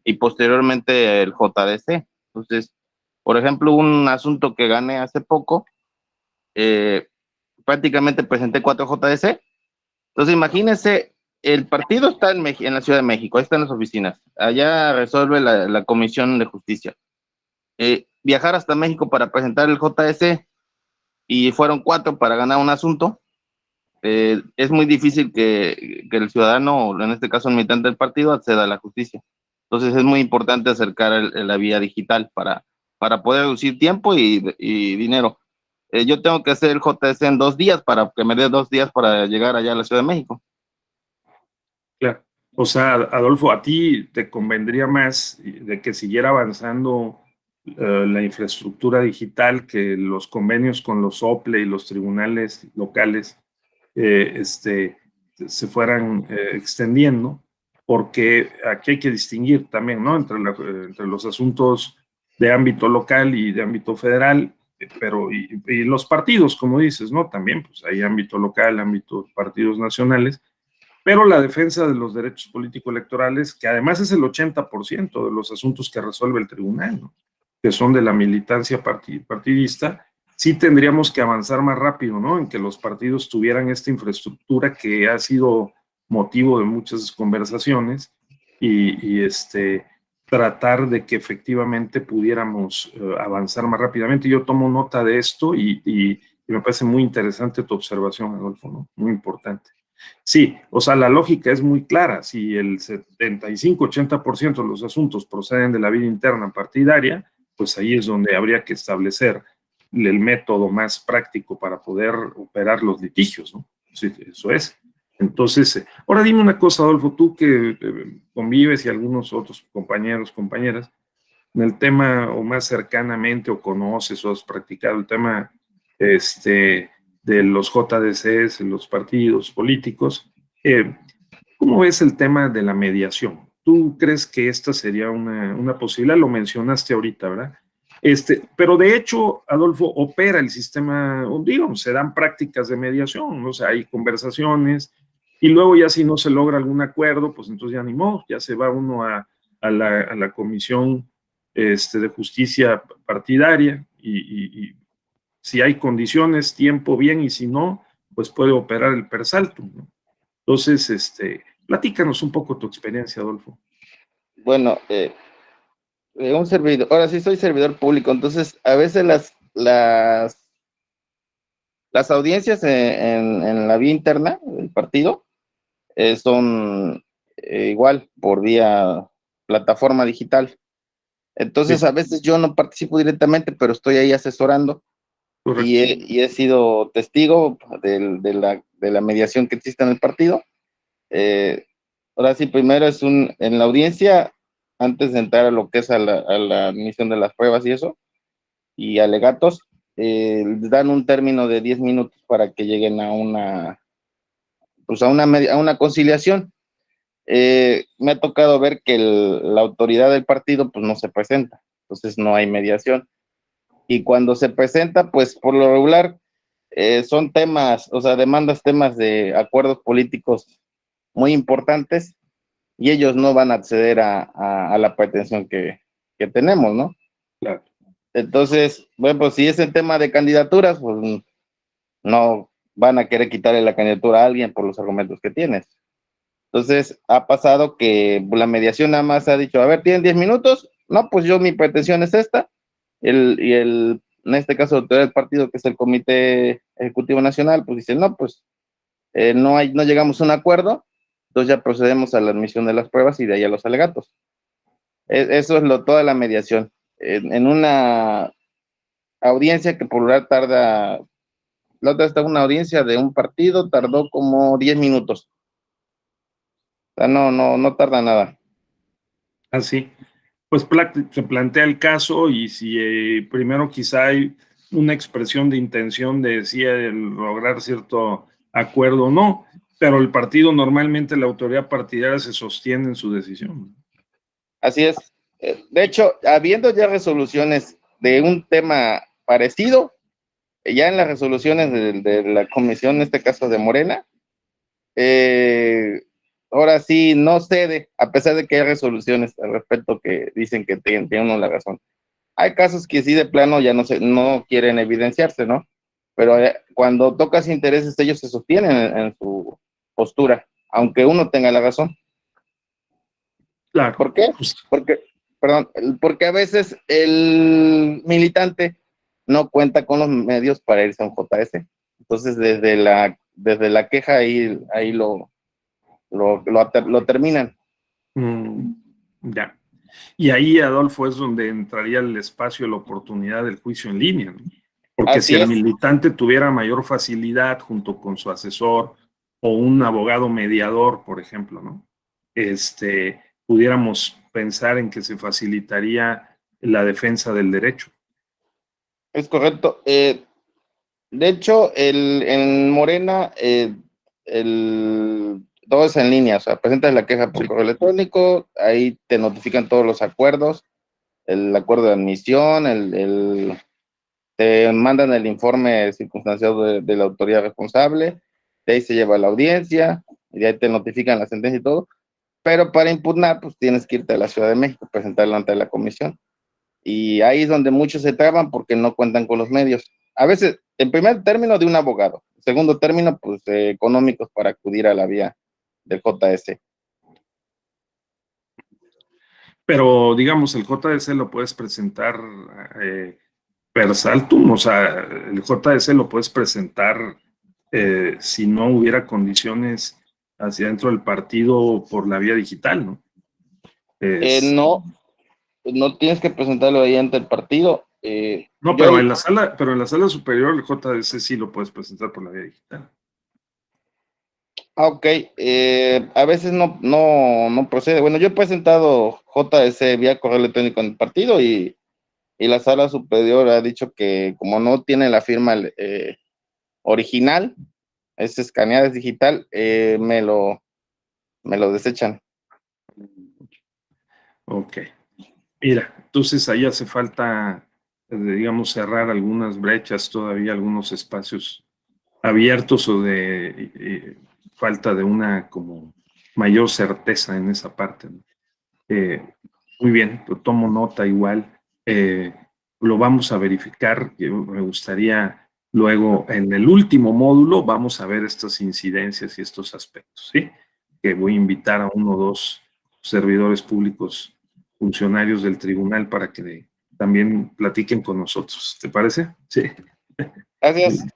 y posteriormente el JDC. Entonces, por ejemplo, un asunto que gané hace poco, prácticamente presenté 4 JDC. Entonces, imagínense, el partido está en la Ciudad de México, ahí están las oficinas, allá resuelve la Comisión de Justicia. Viajar hasta México para presentar el JDC y fueron 4 para ganar un asunto. Es muy difícil que el ciudadano, en este caso el militante del partido, acceda a la justicia. Entonces es muy importante acercar la vía digital para poder reducir tiempo y dinero. Yo tengo que hacer el JDC en 2 días para que me dé 2 días para llegar allá a la Ciudad de México. Claro. O sea, Adolfo, a ti te convendría más de que siguiera avanzando la infraestructura digital, que los convenios con los OPLE y los tribunales locales se fueran extendiendo, porque aquí hay que distinguir también, ¿no? Entre los asuntos de ámbito local y de ámbito federal, pero y los partidos, como dices, ¿no? También, pues hay ámbito local, ámbito partidos nacionales, pero la defensa de los derechos político-electorales, que además es el 80% de los asuntos que resuelve el tribunal, ¿no? Que son de la militancia partidista, sí tendríamos que avanzar más rápido, ¿no? En que los partidos tuvieran esta infraestructura que ha sido motivo de muchas conversaciones y tratar de que efectivamente pudiéramos avanzar más rápidamente. Yo tomo nota de esto y me parece muy interesante tu observación, Adolfo, ¿no? Muy importante. Sí, o sea, la lógica es muy clara. Si el 75-80% de los asuntos proceden de la vida interna partidaria, pues ahí es donde habría que establecer el método más práctico para poder operar los litigios, ¿no? Sí, eso es. Entonces, ahora dime una cosa, Adolfo, tú que convives y algunos otros compañeros, compañeras, en el tema o más cercanamente o conoces o has practicado el tema de los JDCs, los partidos políticos, ¿cómo ves el tema de la mediación? ¿Tú crees que esta sería una posibilidad? Lo mencionaste ahorita, ¿verdad? Pero de hecho, Adolfo, opera el sistema, digamos, se dan prácticas de mediación, o sea, hay conversaciones, y luego ya si no se logra algún acuerdo, pues entonces ya ni modo, ya se va uno a la comisión de justicia partidaria, y si hay condiciones, tiempo, bien, y si no, pues puede operar el persaltum, ¿no? Entonces, platícanos un poco tu experiencia, Adolfo. Bueno, un servidor, ahora sí soy servidor público, entonces a veces las audiencias en la vía interna del partido son igual por vía plataforma digital. Entonces Sí, a veces yo no participo directamente, pero estoy ahí asesorando correcto. y he sido testigo de la mediación que existe en el partido. Ahora sí, primero en la audiencia, antes de entrar a lo que es a la admisión de las pruebas y eso, y alegatos, dan un término de 10 minutos para que lleguen a una conciliación. Me ha tocado ver que la autoridad del partido pues no se presenta, entonces no hay mediación. Y cuando se presenta, pues por lo regular son temas, o sea, temas de acuerdos políticos muy importantes y ellos no van a acceder a la pretensión que tenemos, ¿no? Claro. Entonces, bueno, pues si es el tema de candidaturas, pues no van a querer quitarle la candidatura a alguien por los argumentos que tienes. Entonces, ha pasado que la mediación nada más ha dicho, a ver, ¿tienen 10 minutos? No, pues yo mi pretensión es esta. En este caso, la autoridad del partido, que es el Comité Ejecutivo Nacional, pues dice, no, pues no llegamos a un acuerdo, entonces ya procedemos a la admisión de las pruebas y de ahí a los alegatos. Eso es toda la mediación. En una audiencia que por lo general tarda, la otra está una audiencia de un partido, tardó como 10 minutos. O sea, no tarda nada. Así. Pues se plantea el caso y si primero quizá hay una expresión de intención de si lograr cierto acuerdo o no, pero el partido normalmente, la autoridad partidaria se sostiene en su decisión. Así es. De hecho, habiendo ya resoluciones de un tema parecido, ya en las resoluciones de la comisión, en este caso de Morena, ahora sí no cede, a pesar de que hay resoluciones al respecto que dicen que tiene uno la razón. Hay casos que sí de plano ya no quieren evidenciarse, ¿no? Pero cuando tocas intereses, ellos se sostienen en su postura, aunque uno tenga la razón. Claro. ¿Por qué? Pues, Porque a veces el militante no cuenta con los medios para irse a un JS. Entonces, desde la queja ahí lo terminan. ya. Y ahí, Adolfo, es donde entraría el espacio, la oportunidad del juicio en línea, ¿no? Porque Así si el es. militante tuviera mayor facilidad junto con su asesor o un abogado mediador, por ejemplo, ¿no? Pudiéramos pensar en que se facilitaría la defensa del derecho. Es correcto. De hecho, en Morena, todo es en línea, o sea, presentas la queja por correo electrónico, ahí te notifican todos los acuerdos, el acuerdo de admisión, te mandan el informe circunstanciado de la autoridad responsable, de ahí se lleva a la audiencia, y de ahí te notifican la sentencia y todo, pero para impugnar, pues tienes que irte a la Ciudad de México, presentarlo ante la comisión. Y ahí es donde muchos se traban porque no cuentan con los medios. A veces, en primer término, de un abogado. En segundo término, pues económicos para acudir a la vía del JS. Pero, digamos, el JS lo puedes presentar per saltum, o sea, el JS lo puedes presentar si no hubiera condiciones hacia dentro del partido por la vía digital, ¿no? No tienes que presentarlo ahí ante el partido. No, pero en la sala superior el JS sí lo puedes presentar por la vía digital. Ok, a veces no procede. Bueno, yo he presentado JS vía correo electrónico en el partido y la sala superior ha dicho que como no tiene la firma original, es escaneada, es digital, me lo desechan. Ok. Mira, entonces ahí hace falta, digamos, cerrar algunas brechas todavía, algunos espacios abiertos o de falta de una como mayor certeza en esa parte, ¿no? Muy bien, lo tomo nota igual. Lo vamos a verificar. Me gustaría luego, en el último módulo, vamos a ver estas incidencias y estos aspectos, ¿sí? Que voy a invitar a uno o dos servidores públicos, funcionarios del tribunal, para que también platiquen con nosotros. ¿Te parece? Sí. Gracias.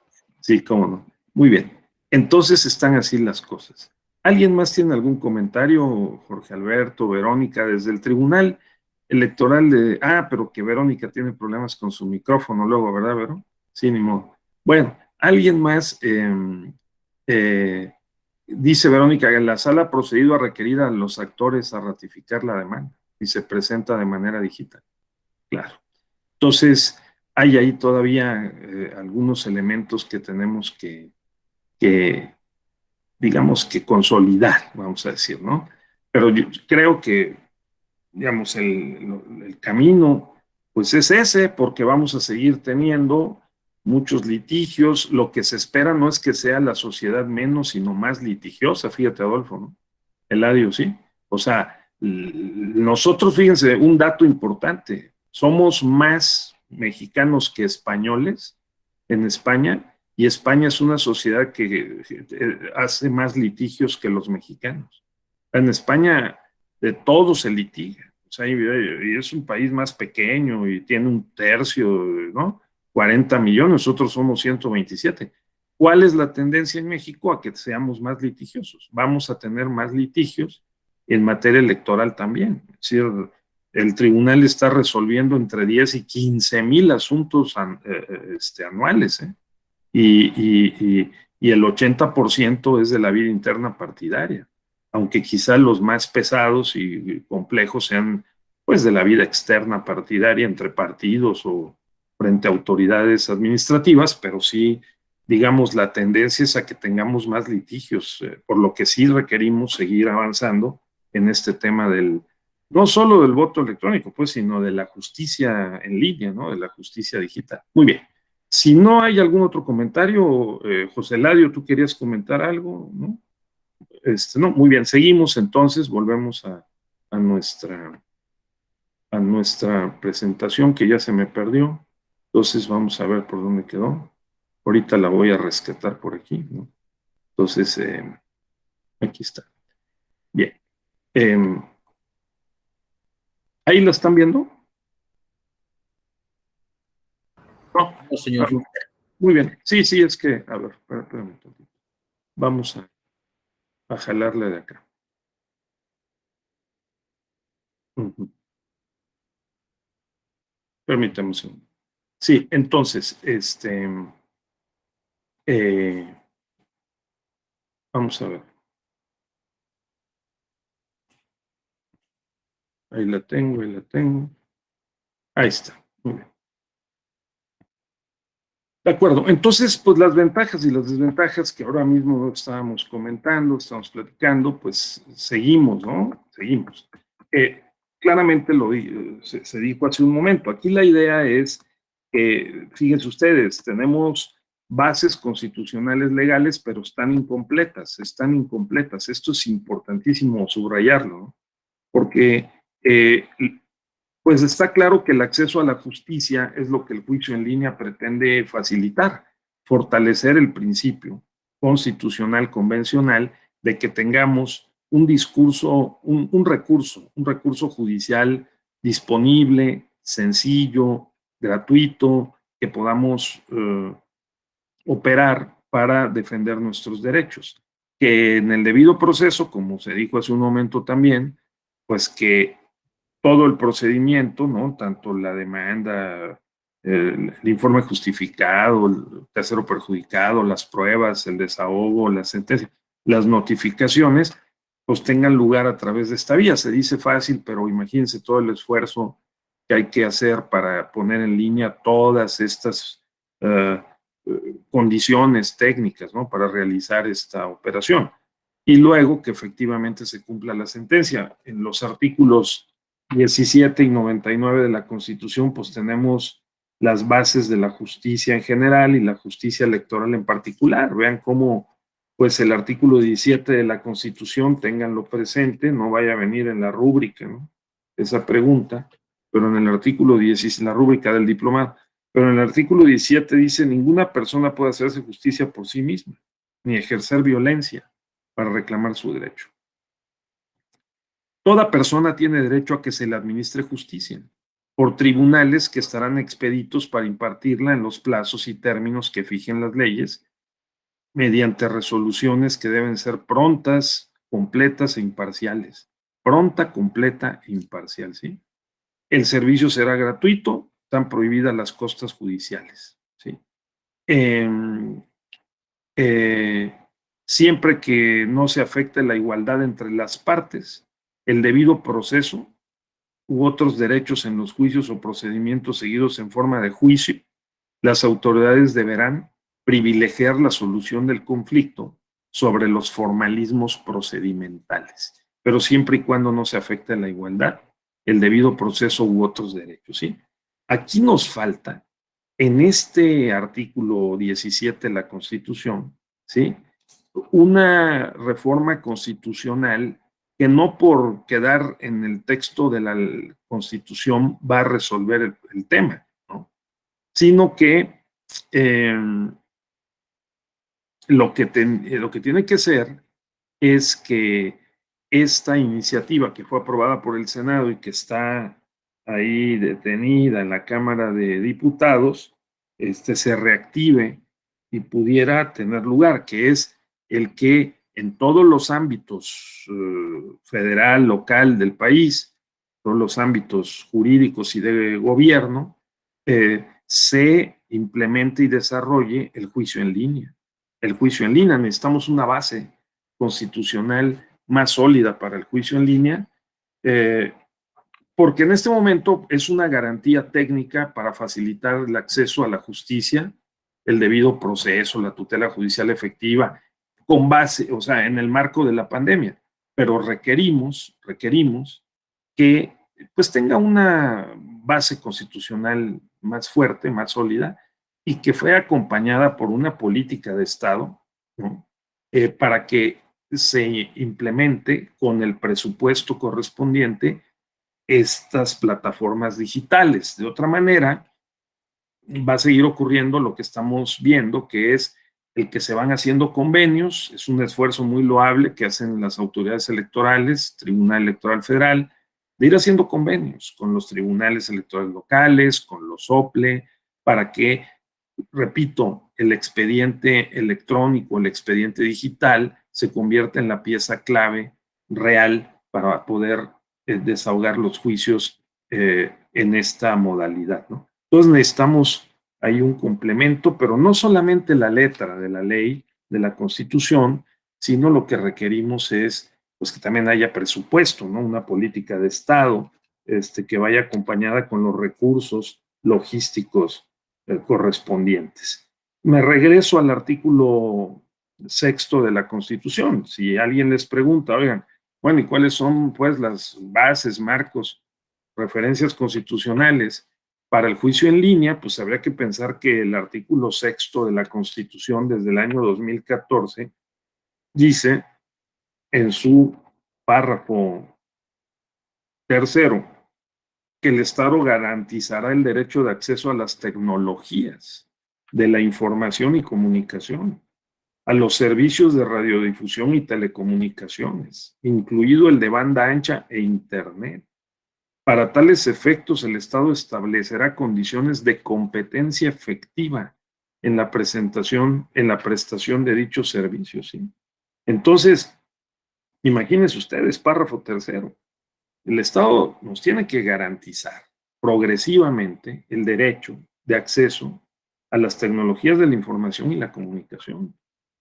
Sí, cómo no. Muy bien. Entonces están así las cosas. ¿Alguien más tiene algún comentario? Jorge Alberto, Verónica, desde el Tribunal Electoral de... pero que Verónica tiene problemas con su micrófono luego, ¿verdad, Vero? Sí, ni modo. Bueno, ¿alguien más? Dice Verónica, en la sala ha procedido a requerir a los actores a ratificar la demanda y se presenta de manera digital. Claro. Entonces, hay ahí todavía algunos elementos que tenemos que, digamos, que consolidar, vamos a decir, ¿no? Pero yo creo que, digamos, el camino, pues es ese, porque vamos a seguir teniendo muchos litigios. Lo que se espera no es que sea la sociedad menos, sino más litigiosa, fíjate, Adolfo, ¿no? Eladio, ¿sí? O sea, nosotros, fíjense, un dato importante, somos más mexicanos que españoles en España, y España es una sociedad que hace más litigios que los mexicanos. En España de todo se litiga, o sea, y es un país más pequeño y tiene un tercio, ¿no? 40 millones, nosotros somos 127. ¿Cuál es la tendencia en México? A que seamos más litigiosos. Vamos a tener más litigios en materia electoral también. Es decir, el tribunal está resolviendo entre 10 y 15 mil asuntos anuales, ¿eh? Y el 80% es de la vida interna partidaria, aunque quizá los más pesados y complejos sean pues de la vida externa partidaria entre partidos o frente a autoridades administrativas, pero sí, digamos, la tendencia es a que tengamos más litigios, por lo que sí requerimos seguir avanzando en este tema del, no solo del voto electrónico, pues, sino de la justicia en línea, ¿no? De la justicia digital. Muy bien. Si no hay algún otro comentario, José Ladio, ¿tú querías comentar algo? ¿No? No, muy bien, seguimos entonces, volvemos a nuestra presentación que ya se me perdió. Entonces vamos a ver por dónde quedó. Ahorita la voy a rescatar por aquí, ¿no? Entonces, aquí está. Bien. ¿Ahí la están viendo? No, No, señor. muy bien. Sí, es que, a ver, espérame un poquito. Vamos a jalarle de acá. Permítame un segundo. Sí, entonces, vamos a ver. Ahí la tengo, ahí la tengo. Ahí está, muy bien. De acuerdo, entonces, pues las ventajas y las desventajas que ahora mismo estábamos comentando, estamos platicando, pues seguimos, ¿no? Seguimos. Claramente se dijo hace un momento, aquí la idea es que, fíjense ustedes, tenemos bases constitucionales legales, pero están incompletas. Esto es importantísimo subrayarlo, ¿no? Porque pues está claro que el acceso a la justicia es lo que el juicio en línea pretende facilitar, fortalecer el principio constitucional convencional de que tengamos un discurso, un recurso judicial disponible, sencillo, gratuito, que podamos operar para defender nuestros derechos. Que en el debido proceso, como se dijo hace un momento también, pues que todo el procedimiento, ¿no? Tanto la demanda, el informe justificado, el tercero perjudicado, las pruebas, el desahogo, la sentencia, las notificaciones, pues tengan lugar a través de esta vía. Se dice fácil, pero imagínense todo el esfuerzo que hay que hacer para poner en línea todas estas condiciones técnicas, ¿no? Para realizar esta operación. Y luego que efectivamente se cumpla la sentencia. En los artículos 17 y 99 de la Constitución, pues tenemos las bases de la justicia en general y la justicia electoral en particular. Vean cómo, pues el artículo 17 de la Constitución, ténganlo presente, no vaya a venir en la rúbrica, ¿no? Esa pregunta, pero en el artículo 16, la rúbrica del diplomado, pero en el artículo 17 dice, ninguna persona puede hacerse justicia por sí misma, ni ejercer violencia para reclamar su derecho. Toda persona tiene derecho a que se le administre justicia por tribunales que estarán expeditos para impartirla en los plazos y términos que fijen las leyes, mediante resoluciones que deben ser prontas, completas e imparciales. Pronta, completa e imparcial, ¿sí? El servicio será gratuito, están prohibidas las costas judiciales, ¿sí? Siempre que no se afecte la igualdad entre las partes, el debido proceso u otros derechos en los juicios o procedimientos seguidos en forma de juicio, las autoridades deberán privilegiar la solución del conflicto sobre los formalismos procedimentales, pero siempre y cuando no se afecte la igualdad, el debido proceso u otros derechos, ¿sí? Aquí nos falta, en este artículo 17 de la Constitución, ¿sí? Una reforma constitucional que no por quedar en el texto de la Constitución va a resolver el tema, ¿no? Sino que lo que tiene que ser es que esta iniciativa que fue aprobada por el Senado y que está ahí detenida en la Cámara de Diputados, se reactive y pudiera tener lugar, que es el que en todos los ámbitos federal, local del país, todos los ámbitos jurídicos y de gobierno, se implemente y desarrolle el juicio en línea. El juicio en línea, necesitamos una base constitucional más sólida para el juicio en línea, porque en este momento es una garantía técnica para facilitar el acceso a la justicia, el debido proceso, la tutela judicial efectiva, con base, o sea, en el marco de la pandemia, pero requerimos que pues tenga una base constitucional más fuerte, más sólida, y que fue acompañada por una política de Estado, ¿no? Para que se implemente con el presupuesto correspondiente estas plataformas digitales. De otra manera, va a seguir ocurriendo lo que estamos viendo, que es el que se van haciendo convenios. Es un esfuerzo muy loable que hacen las autoridades electorales, Tribunal Electoral Federal, de ir haciendo convenios con los tribunales electorales locales, con los OPLE, para que, repito, el expediente electrónico, el expediente digital, se convierta en la pieza clave real para poder desahogar los juicios en esta modalidad, ¿no? Entonces necesitamos ahí un complemento, pero no solamente la letra de la ley, de la Constitución, sino lo que requerimos es pues que también haya presupuesto, ¿no? Una política de Estado que vaya acompañada con los recursos logísticos correspondientes. Me regreso al artículo 6º de la Constitución. Si alguien les pregunta, oigan, bueno, ¿y cuáles son pues las bases, marcos, referencias constitucionales para el juicio en línea? Pues habría que pensar que el artículo 6º de la Constitución desde el año 2014 dice en su párrafo 3º que el Estado garantizará el derecho de acceso a las tecnologías de la información y comunicación, a los servicios de radiodifusión y telecomunicaciones, incluido el de banda ancha e Internet. Para tales efectos, el Estado establecerá condiciones de competencia efectiva en la prestación de dichos servicios, ¿sí? Entonces, imagínense ustedes, párrafo 3º. El Estado nos tiene que garantizar progresivamente el derecho de acceso a las tecnologías de la información y la comunicación.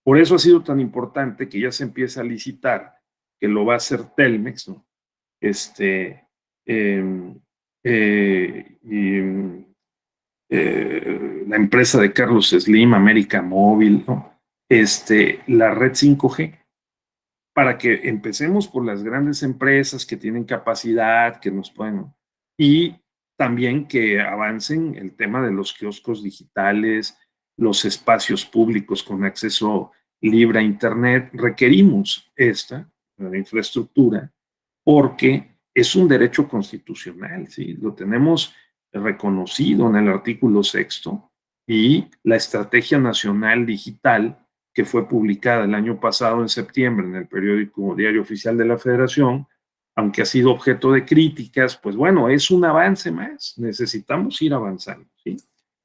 Por eso ha sido tan importante que ya se empiece a licitar, que lo va a hacer Telmex, ¿no? La empresa de Carlos Slim, América Móvil, ¿no? La red 5G, para que empecemos por las grandes empresas que tienen capacidad, que nos pueden, ¿no? Y también que avancen el tema de los kioscos digitales, los espacios públicos con acceso libre a Internet. Requerimos esta infraestructura porque es un derecho constitucional, ¿sí? Lo tenemos reconocido en el artículo 6º y la Estrategia Nacional Digital, que fue publicada el año pasado en septiembre en el periódico Diario Oficial de la Federación, aunque ha sido objeto de críticas, pues bueno, es un avance más. Necesitamos ir avanzando, ¿sí?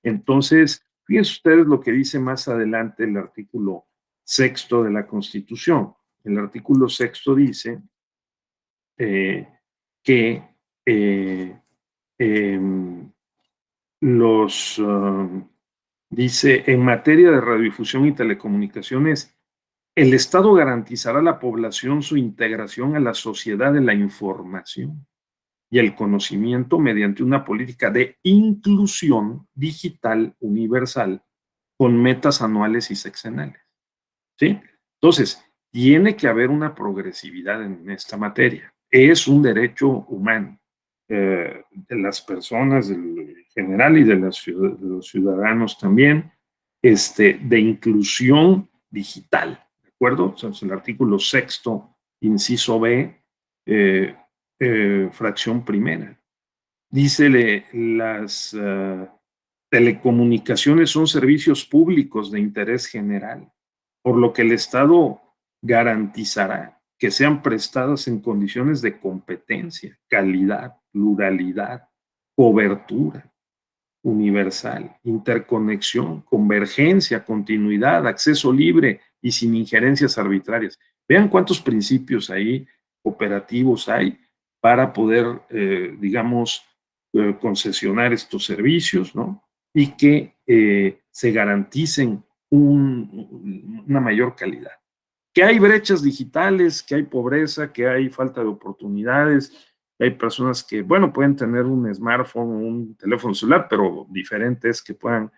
Entonces, fíjense ustedes lo que dice más adelante el artículo 6º de la Constitución. El artículo 6º dice que dice, en materia de radiodifusión y telecomunicaciones, el Estado garantizará a la población su integración a la sociedad de la información y el conocimiento mediante una política de inclusión digital universal con metas anuales y sexenales, ¿sí? Entonces, tiene que haber una progresividad en esta materia. Es un derecho humano de las personas en general y de los ciudadanos también, de inclusión digital, ¿de acuerdo? Entonces, el artículo 6º, inciso B, fracción primera. Dícele, las telecomunicaciones son servicios públicos de interés general, por lo que el Estado garantizará que sean prestadas en condiciones de competencia, calidad, pluralidad, cobertura universal, interconexión, convergencia, continuidad, acceso libre y sin injerencias arbitrarias. Vean cuántos principios ahí operativos hay para poder, digamos, concesionar estos servicios, ¿no? Y que se garanticen una mayor calidad. Que hay brechas digitales, que hay pobreza, que hay falta de oportunidades, hay personas que, bueno, pueden tener un smartphone o un teléfono celular, pero diferentes que puedan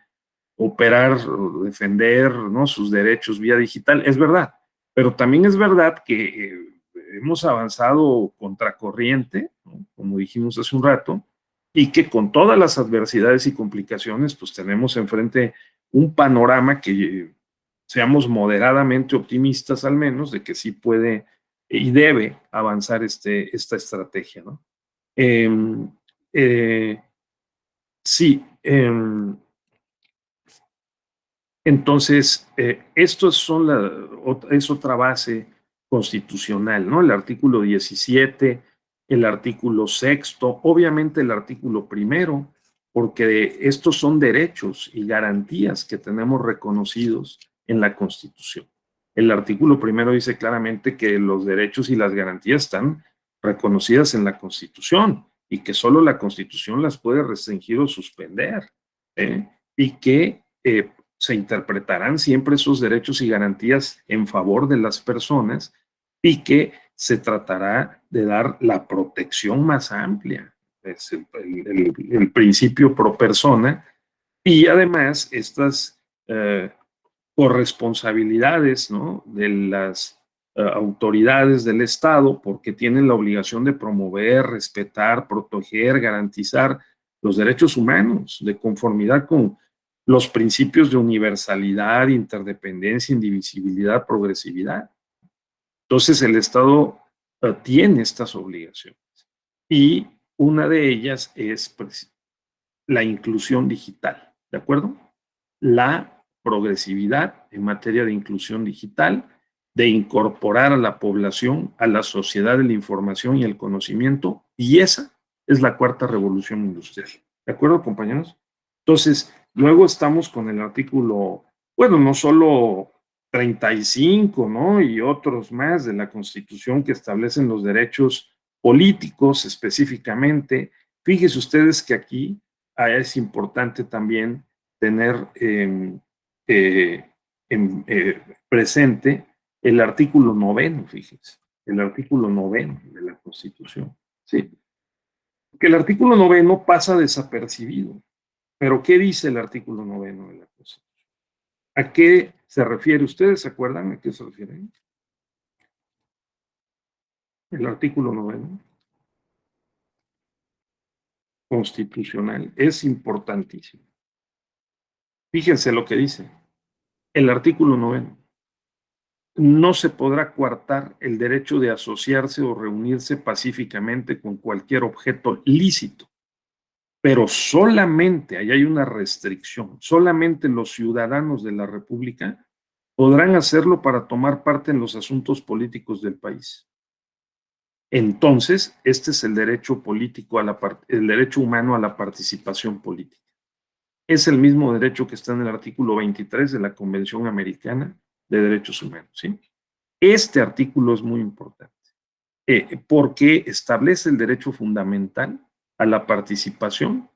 operar o defender, ¿no?, sus derechos vía digital. Es verdad, pero también es verdad que hemos avanzado contracorriente, ¿no?, como dijimos hace un rato, y que con todas las adversidades y complicaciones, pues tenemos enfrente un panorama que seamos moderadamente optimistas al menos de que sí puede y debe avanzar esta estrategia, ¿no? Sí, entonces, esto es otra base constitucional, ¿no? El artículo 17, el artículo 6, obviamente el artículo 1, porque estos son derechos y garantías que tenemos reconocidos en la Constitución. El artículo 1 dice claramente que los derechos y las garantías están reconocidas en la Constitución y que solo la Constitución las puede restringir o suspender, ¿eh? Y que se interpretarán siempre esos derechos y garantías en favor de las personas y que se tratará de dar la protección más amplia. Es el principio pro persona y además estas corresponsabilidades, ¿no?, de las autoridades del Estado, porque tienen la obligación de promover, respetar, proteger, garantizar los derechos humanos de conformidad con los principios de universalidad, interdependencia, indivisibilidad, progresividad. Entonces el Estado tiene estas obligaciones y una de ellas es pues, la inclusión digital, ¿de acuerdo? La progresividad en materia de inclusión digital, de incorporar a la población a la sociedad de la información y el conocimiento, y esa es la cuarta revolución industrial. ¿De acuerdo, compañeros? Entonces, luego estamos con el artículo, bueno, no solo 35, ¿no?, y otros más de la Constitución que establecen los derechos políticos específicamente. Fíjense ustedes que aquí es importante también tener presente el artículo 9, fíjense, el artículo 9 de la Constitución, ¿sí? Que el artículo 9 pasa desapercibido, pero ¿qué dice el artículo 9 de la Constitución? ¿A qué se refiere? ¿Ustedes se acuerdan a qué se refiere? El artículo 9 constitucional es importantísimo. Fíjense lo que dice el artículo 9. No se podrá coartar el derecho de asociarse o reunirse pacíficamente con cualquier objeto lícito, pero solamente, ahí hay una restricción, solamente los ciudadanos de la República podrán hacerlo para tomar parte en los asuntos políticos del país. Entonces, este es el derecho político, el derecho humano a la participación política. Es el mismo derecho que está en el artículo 23 de la Convención Americana de Derechos Humanos, ¿sí? Este artículo es muy importante porque establece el derecho fundamental a la participación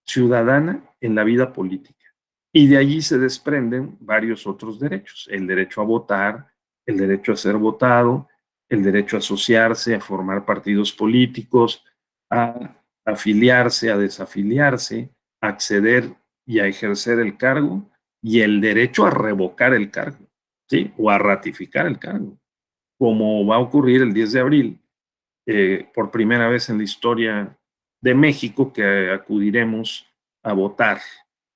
ciudadana en la vida política. Y de allí se desprenden varios otros derechos. El derecho a votar, el derecho a ser votado, el derecho a asociarse, a formar partidos políticos, a afiliarse, a desafiliarse, a acceder y a ejercer el cargo, y el derecho a revocar el cargo, ¿sí?, o a ratificar el cargo, como va a ocurrir el 10 de abril, por primera vez en la historia de México, que acudiremos a votar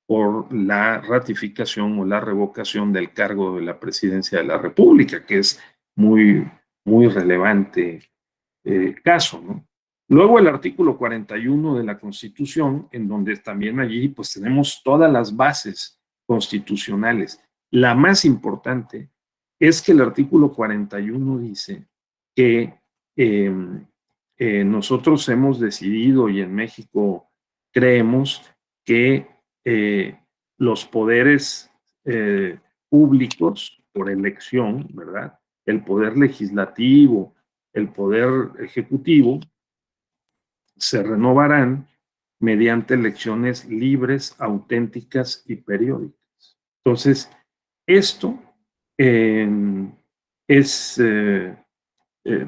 por la ratificación o la revocación del cargo de la presidencia de la República, que es muy, muy relevante caso, ¿no? Luego el artículo 41 de la Constitución, en donde también allí pues tenemos todas las bases constitucionales. La más importante es que el artículo 41 dice que nosotros hemos decidido y en México creemos que los poderes públicos por elección, ¿verdad? El poder legislativo, el poder ejecutivo, se renovarán mediante elecciones libres, auténticas y periódicas. Entonces, esto es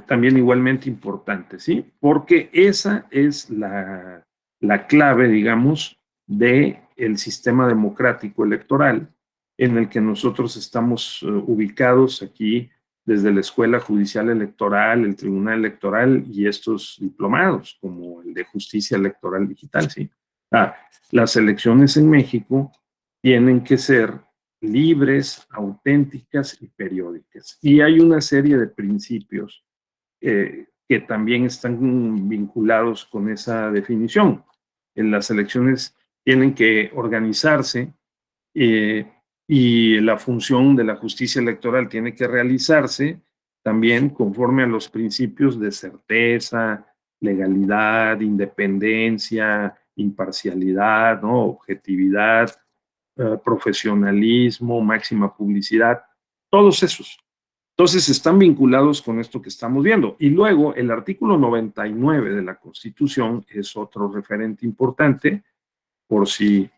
también igualmente importante, ¿sí? Porque esa es la clave, digamos, del sistema democrático electoral en el que nosotros estamos ubicados aquí desde la Escuela Judicial Electoral, el Tribunal Electoral y estos diplomados, como el de Justicia Electoral Digital, ¿sí? Las elecciones en México tienen que ser libres, auténticas y periódicas. Y hay una serie de principios que también están vinculados con esa definición. En las elecciones tienen que organizarse y la función de la justicia electoral tiene que realizarse también conforme a los principios de certeza, legalidad, independencia, imparcialidad, ¿no? Objetividad, profesionalismo, máxima publicidad, todos esos. Entonces están vinculados con esto que estamos viendo. Y luego el artículo 99 de la Constitución es otro referente importante, por si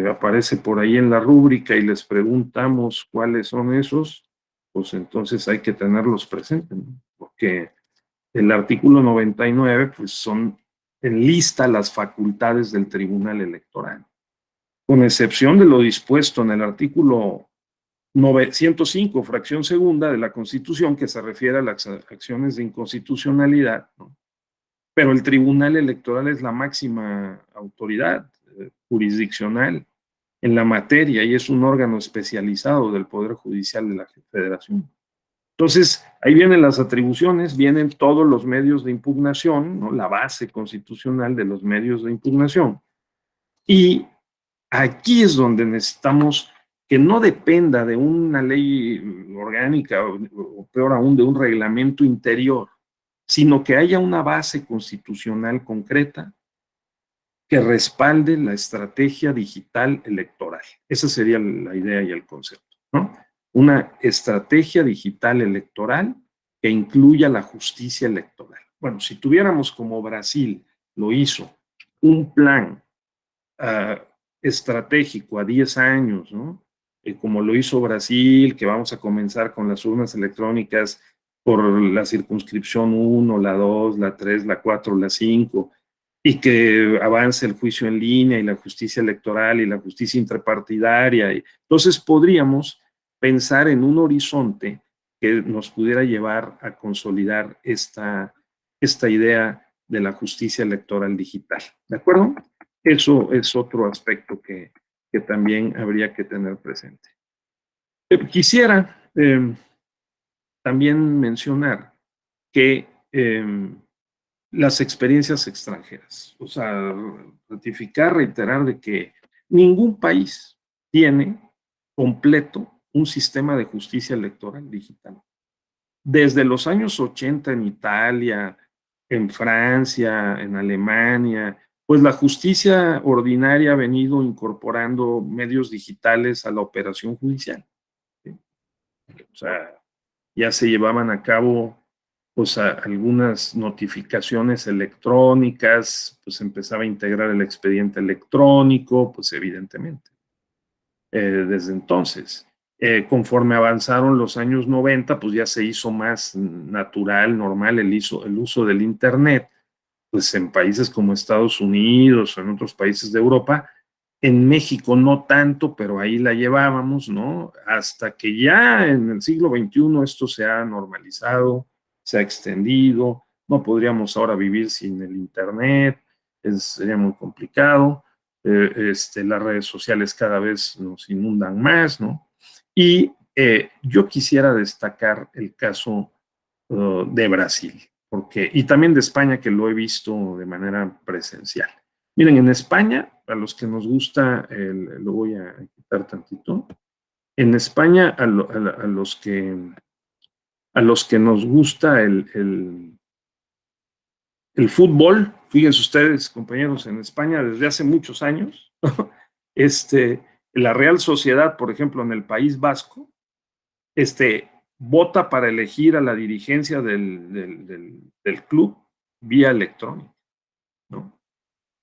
aparece por ahí en la rúbrica y les preguntamos cuáles son esos, pues entonces hay que tenerlos presentes, ¿no? Porque el artículo 99 pues enlista las facultades del Tribunal Electoral, con excepción de lo dispuesto en el artículo 105, fracción segunda de la Constitución, que se refiere a las acciones de inconstitucionalidad, ¿no? Pero el Tribunal Electoral es la máxima autoridad jurisdiccional en la materia y es un órgano especializado del Poder Judicial de la Federación. Entonces, ahí vienen las atribuciones, vienen todos los medios de impugnación, ¿no? La base constitucional de los medios de impugnación. Y aquí es donde necesitamos que no dependa de una ley orgánica o peor aún de un reglamento interior, sino que haya una base constitucional concreta que respalde la estrategia digital electoral. Esa sería la idea y el concepto, ¿no? Una estrategia digital electoral que incluya la justicia electoral. Bueno, si tuviéramos como Brasil lo hizo, un plan estratégico a 10 años, ¿no? Como lo hizo Brasil, que vamos a comenzar con las urnas electrónicas por la circunscripción 1, la 2, la 3, la 4, la 5, y que avance el juicio en línea y la justicia electoral y la justicia intrapartidaria. Entonces podríamos pensar en un horizonte que nos pudiera llevar a consolidar esta idea de la justicia electoral digital. ¿De acuerdo? Eso es otro aspecto que también habría que tener presente. Quisiera también mencionar que las experiencias extranjeras, o sea, ratificar, reiterar de que ningún país tiene completo un sistema de justicia electoral digital. Desde los años 80 en Italia, en Francia, en Alemania, pues la justicia ordinaria ha venido incorporando medios digitales a la operación judicial, ¿sí? O sea, ya se llevaban a cabo pues algunas notificaciones electrónicas, pues empezaba a integrar el expediente electrónico, pues evidentemente. Desde entonces, conforme avanzaron los años 90, pues ya se hizo más natural, normal el uso del Internet, pues en países como Estados Unidos o en otros países de Europa. En México no tanto, pero ahí la llevábamos, ¿no? Hasta que ya en el siglo XXI esto se ha normalizado, se ha extendido, no podríamos ahora vivir sin el Internet, sería muy complicado, las redes sociales cada vez nos inundan más, ¿no? Y yo quisiera destacar el caso de Brasil. y también de España, que lo he visto de manera presencial. Miren, en España, a los que nos gusta, lo voy a quitar tantito, en España, a los que nos gusta el fútbol, fíjense ustedes, compañeros, en España desde hace muchos años, la Real Sociedad, por ejemplo, en el País Vasco, vota para elegir a la dirigencia del club vía electrónica, ¿no?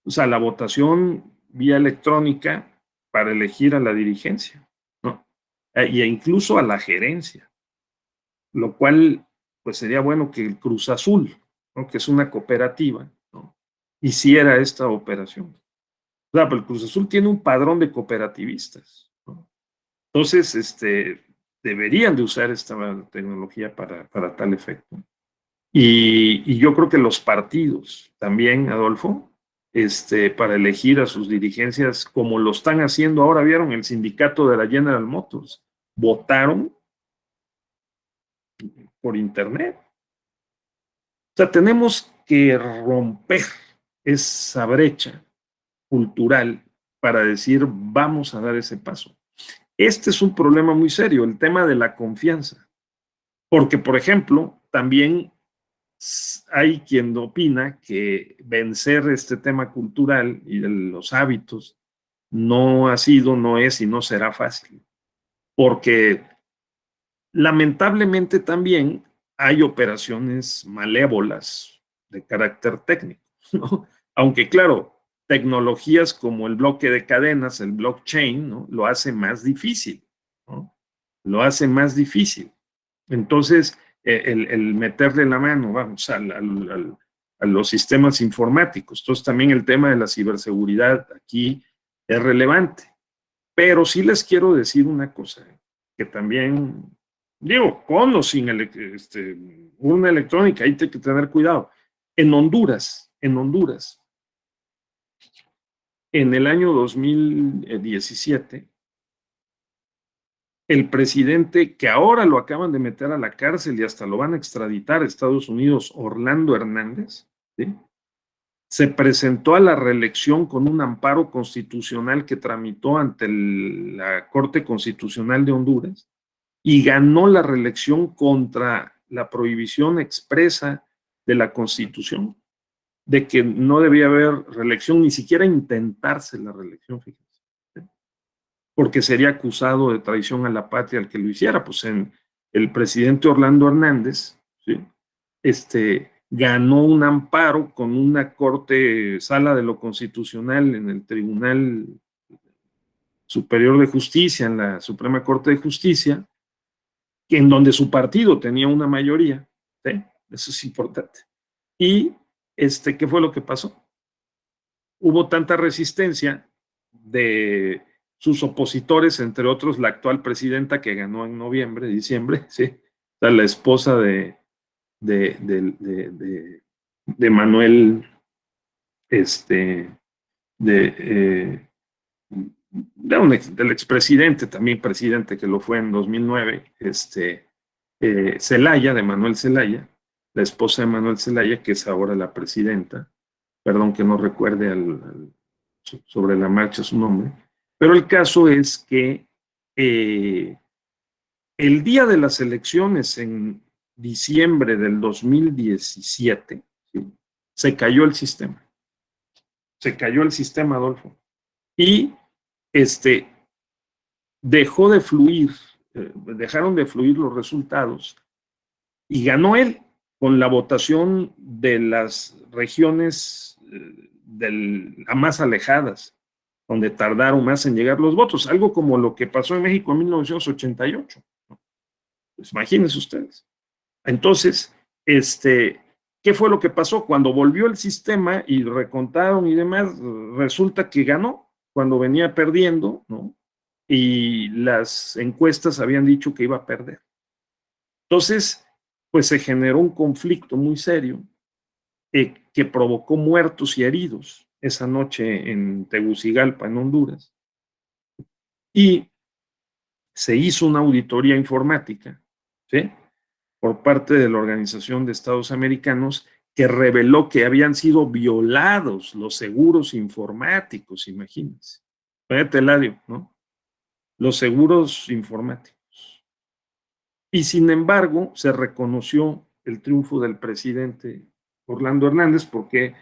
O sea, la votación vía electrónica para elegir a la dirigencia, ¿no? E incluso a la gerencia, lo cual, pues sería bueno que el Cruz Azul, ¿no?, que es una cooperativa, ¿no?, hiciera esta operación. O sea, pero el Cruz Azul tiene un padrón de cooperativistas, ¿no? Entonces, deberían de usar esta tecnología para tal efecto. Y yo creo que los partidos también, Adolfo, para elegir a sus dirigencias, como lo están haciendo ahora, vieron el sindicato de la General Motors, votaron por internet. O sea, tenemos que romper esa brecha cultural para decir, vamos a dar ese paso. Este es un problema muy serio, el tema de la confianza. Porque, por ejemplo, también hay quien opina que vencer este tema cultural y de los hábitos no ha sido, no es y no será fácil. Porque lamentablemente también hay operaciones malévolas de carácter técnico, ¿no? Aunque claro, tecnologías como el bloque de cadenas, el blockchain, ¿no?, lo hace más difícil, ¿no? Lo hace más difícil. Entonces, el meterle la mano, vamos, a los sistemas informáticos. Entonces, también el tema de la ciberseguridad aquí es relevante. Pero sí les quiero decir una cosa, que también, digo, con o sin una electrónica, hay que tener cuidado. En Honduras, en el año 2017, el presidente, que ahora lo acaban de meter a la cárcel y hasta lo van a extraditar a Estados Unidos, Orlando Hernández, ¿sí?, se presentó a la reelección con un amparo constitucional que tramitó ante la Corte Constitucional de Honduras y ganó la reelección contra la prohibición expresa de la Constitución de que no debía haber reelección, ni siquiera intentarse la reelección, fíjense, ¿sí?, porque sería acusado de traición a la patria el que lo hiciera. Pues el presidente Orlando Hernández, ¿sí?, ganó un amparo con una sala de lo constitucional en el Tribunal Superior de Justicia, en la Suprema Corte de Justicia, en donde su partido tenía una mayoría, ¿sí? Eso es importante. Y, ¿qué fue lo que pasó? Hubo tanta resistencia de sus opositores, entre otros la actual presidenta que ganó en diciembre, ¿sí?, o sea, la esposa de Manuel, del expresidente, también presidente que lo fue en 2009, Zelaya, de Manuel Zelaya, la esposa de Manuel Zelaya, que es ahora la presidenta. Perdón que no recuerde sobre la marcha su nombre, pero el caso es que el día de las elecciones en diciembre del 2017, ¿sí?, se cayó el sistema. Se cayó el sistema, Adolfo. Y dejó de fluir, dejaron de fluir los resultados y ganó él con la votación de las regiones a más alejadas, donde tardaron más en llegar los votos, algo como lo que pasó en México en 1988. Pues imagínense ustedes. Entonces, ¿qué fue lo que pasó? Cuando volvió el sistema y recontaron y demás, resulta que ganó cuando venía perdiendo, ¿no? Y las encuestas habían dicho que iba a perder. Entonces, pues se generó un conflicto muy serio que provocó muertos y heridos esa noche en Tegucigalpa, en Honduras. Y se hizo una auditoría informática, ¿sí?, por parte de la Organización de Estados Americanos que reveló que habían sido violados los seguros informáticos, imagínense. Fíjate, Eladio, ¿no? Los seguros informáticos. Y sin embargo, se reconoció el triunfo del presidente Orlando Hernández porque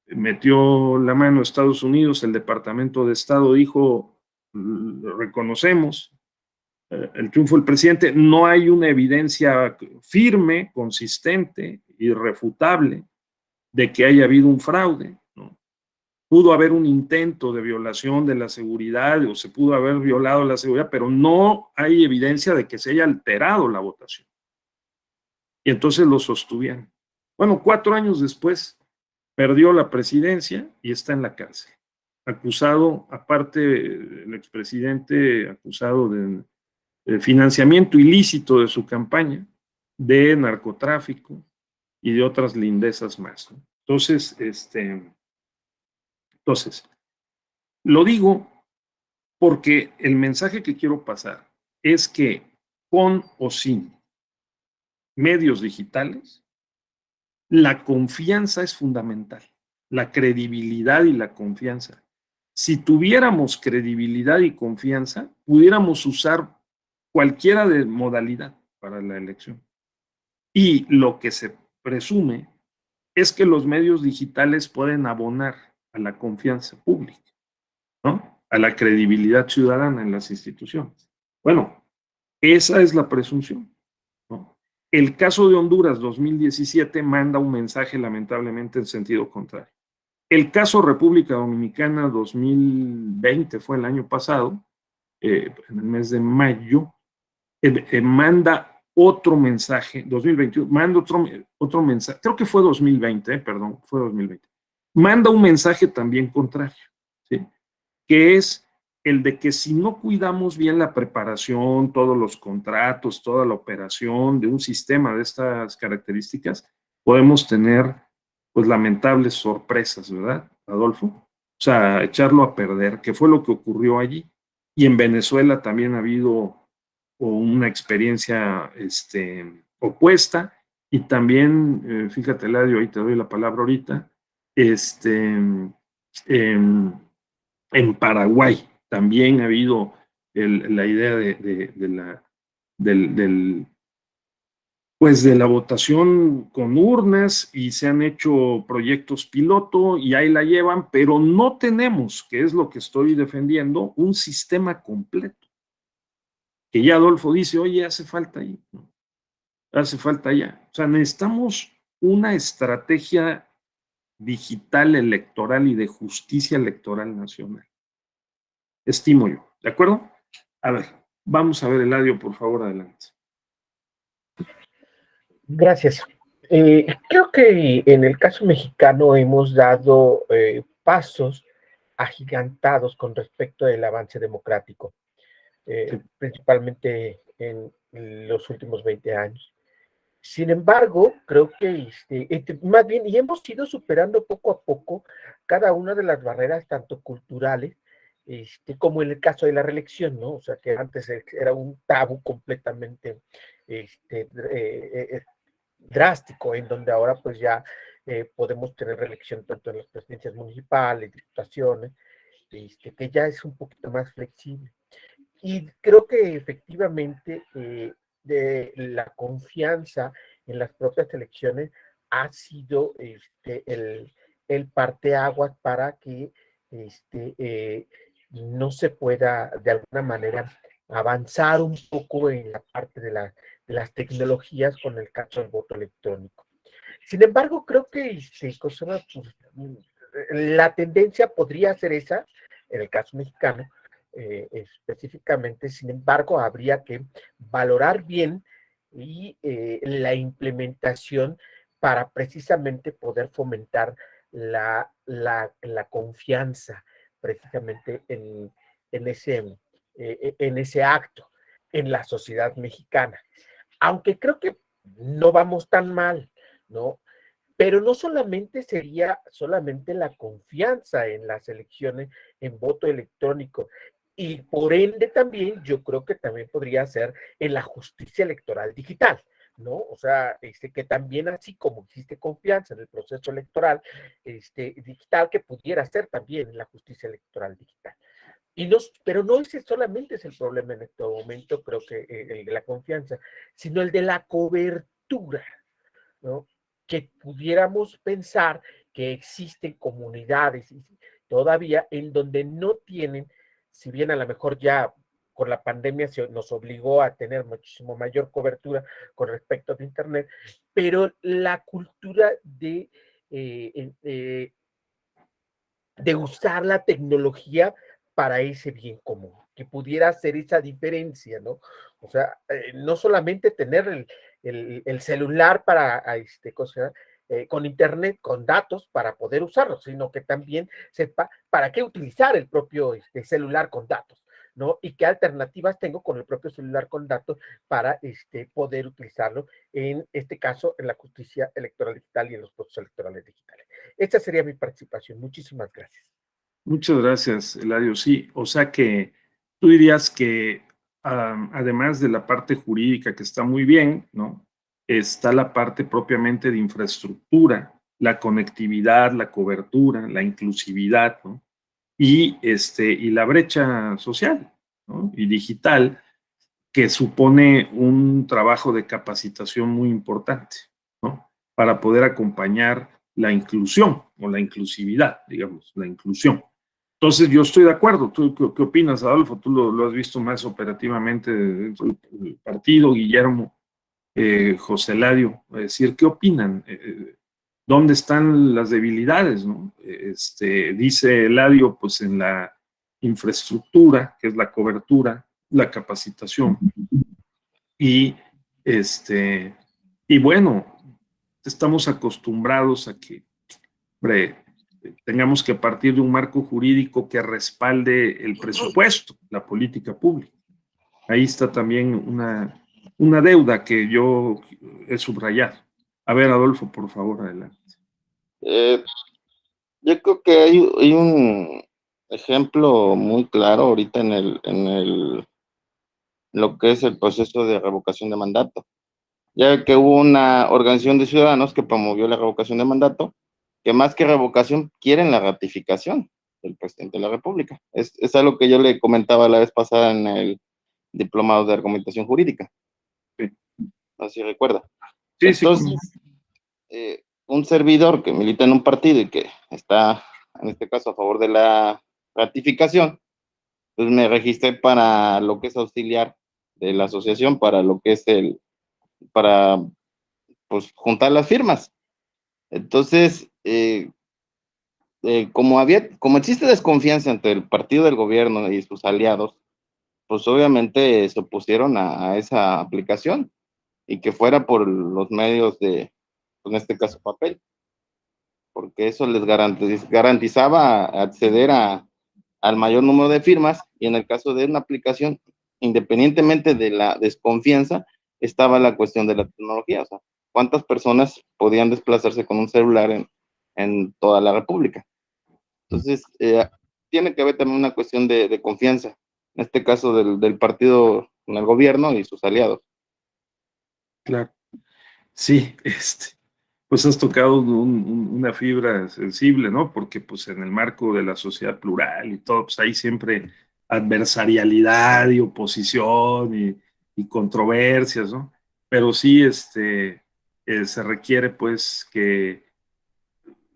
metió la mano a Estados Unidos, el Departamento de Estado dijo, reconocemos el triunfo del presidente, no hay una evidencia firme, consistente, irrefutable de que haya habido un fraude, ¿no? Pudo haber un intento de violación de la seguridad o se pudo haber violado la seguridad, pero no hay evidencia de que se haya alterado la votación. Y entonces lo sostuvieron. Bueno, 4 años después perdió la presidencia y está en la cárcel. Acusado, aparte el expresidente, acusado de financiamiento ilícito de su campaña, de narcotráfico y de otras lindezas más, ¿no? Entonces, lo digo porque el mensaje que quiero pasar es que con o sin medios digitales, la confianza es fundamental, la credibilidad y la confianza. Si tuviéramos credibilidad y confianza, pudiéramos usar cualquiera de modalidad para la elección. Y lo que se presume es que los medios digitales pueden abonar a la confianza pública, ¿no? A la credibilidad ciudadana en las instituciones. Bueno, esa es la presunción, ¿no? El caso de Honduras 2017 manda un mensaje lamentablemente en sentido contrario. El caso República Dominicana 2020 fue el año pasado, en el mes de mayo, manda otro mensaje, 2021, manda otro mensaje, creo que fue 2020, perdón, fue 2020, manda un mensaje también contrario, ¿sí? Que es el de que si no cuidamos bien la preparación, todos los contratos, toda la operación de un sistema de estas características, podemos tener pues lamentables sorpresas, ¿verdad, Adolfo? O sea, echarlo a perder, que fue lo que ocurrió allí. Y en Venezuela también ha habido una experiencia opuesta. Y también, fíjate, Eladio, ahí te doy la palabra ahorita, en Paraguay también ha habido la idea pues de la votación con urnas y se han hecho proyectos piloto y ahí la llevan, pero no tenemos, que es lo que estoy defendiendo, un sistema completo. Que ya Adolfo dice, oye, hace falta ahí, ¿no? Hace falta ya. O sea, necesitamos una estrategia digital electoral y de justicia electoral nacional. Estimo yo, ¿de acuerdo? A ver, vamos a ver, Eladio, por favor, adelante. Gracias. Creo que en el caso mexicano hemos dado pasos agigantados con respecto al avance democrático, principalmente en los últimos 20 años. Sin embargo, creo que más bien, y hemos ido superando poco a poco cada una de las barreras, tanto culturales, como en el caso de la reelección, ¿no? O sea, que antes era un tabú completamente drástico, en donde ahora pues ya podemos tener reelección tanto en las presidencias municipales, diputaciones, que ya es un poquito más flexible. Y creo que efectivamente de la confianza en las propias elecciones ha sido el parteaguas para que no se pueda de alguna manera avanzar un poco en la parte de las tecnologías con el caso del voto electrónico. Sin embargo, creo que la tendencia podría ser esa, en el caso mexicano, específicamente. Sin embargo, habría que valorar bien y la implementación para precisamente poder fomentar la confianza precisamente en ese acto en la sociedad mexicana. Aunque creo que no vamos tan mal, ¿no? Pero no solamente sería solamente la confianza en las elecciones, en voto electrónico, y por ende también yo creo que también podría ser en la justicia electoral digital, ¿no? O sea, que también así como existe confianza en el proceso electoral digital, que pudiera ser también en la justicia electoral digital. Y no, pero no ese solamente es el problema en este momento, creo que el de la confianza, sino el de la cobertura, ¿no? Que pudiéramos pensar que existen comunidades todavía en donde no tienen, si bien a lo mejor ya con la pandemia nos obligó a tener muchísimo mayor cobertura con respecto a Internet, pero la cultura de usar la tecnología para ese bien común, que pudiera hacer esa diferencia, ¿no? O sea, no solamente tener el celular para, cosa, con internet, con datos para poder usarlo, sino que también sepa para qué utilizar el propio celular con datos, ¿no? Y qué alternativas tengo con el propio celular con datos para poder utilizarlo, en este caso, en la justicia electoral digital y en los procesos electorales digitales. Esta sería mi participación. Muchísimas gracias. Muchas gracias, Eladio. Sí, o sea que tú dirías que además de la parte jurídica que está muy bien, ¿no? Está la parte propiamente de infraestructura, la conectividad, la cobertura, la inclusividad, ¿no? Y la brecha social, ¿no? Y digital, que supone un trabajo de capacitación muy importante, ¿no? Para poder acompañar la inclusión o la inclusividad, digamos, la inclusión. Entonces, yo estoy de acuerdo. ¿Tú qué opinas, Adolfo? Tú lo has visto más operativamente dentro del partido, Guillermo, José Ladio. Es decir, ¿qué opinan? ¿Dónde están las debilidades, no? Dice Eladio, pues en la infraestructura, que es la cobertura, la capacitación, y y bueno, estamos acostumbrados a que, hombre, tengamos que partir de un marco jurídico que respalde el presupuesto, la política pública. Ahí está también una deuda que yo he subrayado. A ver, Adolfo, por favor, adelante. Yo creo que hay un ejemplo muy claro ahorita lo que es el proceso de revocación de mandato. Ya que hubo una organización de ciudadanos que promovió la revocación de mandato, que más que revocación quieren la ratificación del presidente de la República. Es algo que yo le comentaba la vez pasada en el diplomado de argumentación jurídica. Sí. No sé si recuerda. Sí, Entonces, un servidor que milita en un partido y que está, en este caso, a favor de la ratificación, pues me registré para lo que es auxiliar de la asociación, para lo que es para pues juntar las firmas. Entonces, como existe desconfianza entre el partido del gobierno y sus aliados, pues obviamente se opusieron a esa aplicación y que fuera por los medios de, en este caso, papel, porque eso les garantizaba acceder al mayor número de firmas, y en el caso de una aplicación, independientemente de la desconfianza, estaba la cuestión de la tecnología, o sea, cuántas personas podían desplazarse con un celular en toda la República. Entonces, tiene que haber también una cuestión de confianza, en este caso del partido con el gobierno y sus aliados. Claro. Sí, pues has tocado una fibra sensible, ¿no? Porque pues en el marco de la sociedad plural y todo, pues hay siempre adversarialidad y oposición y controversias, ¿no? Pero sí, se requiere pues que,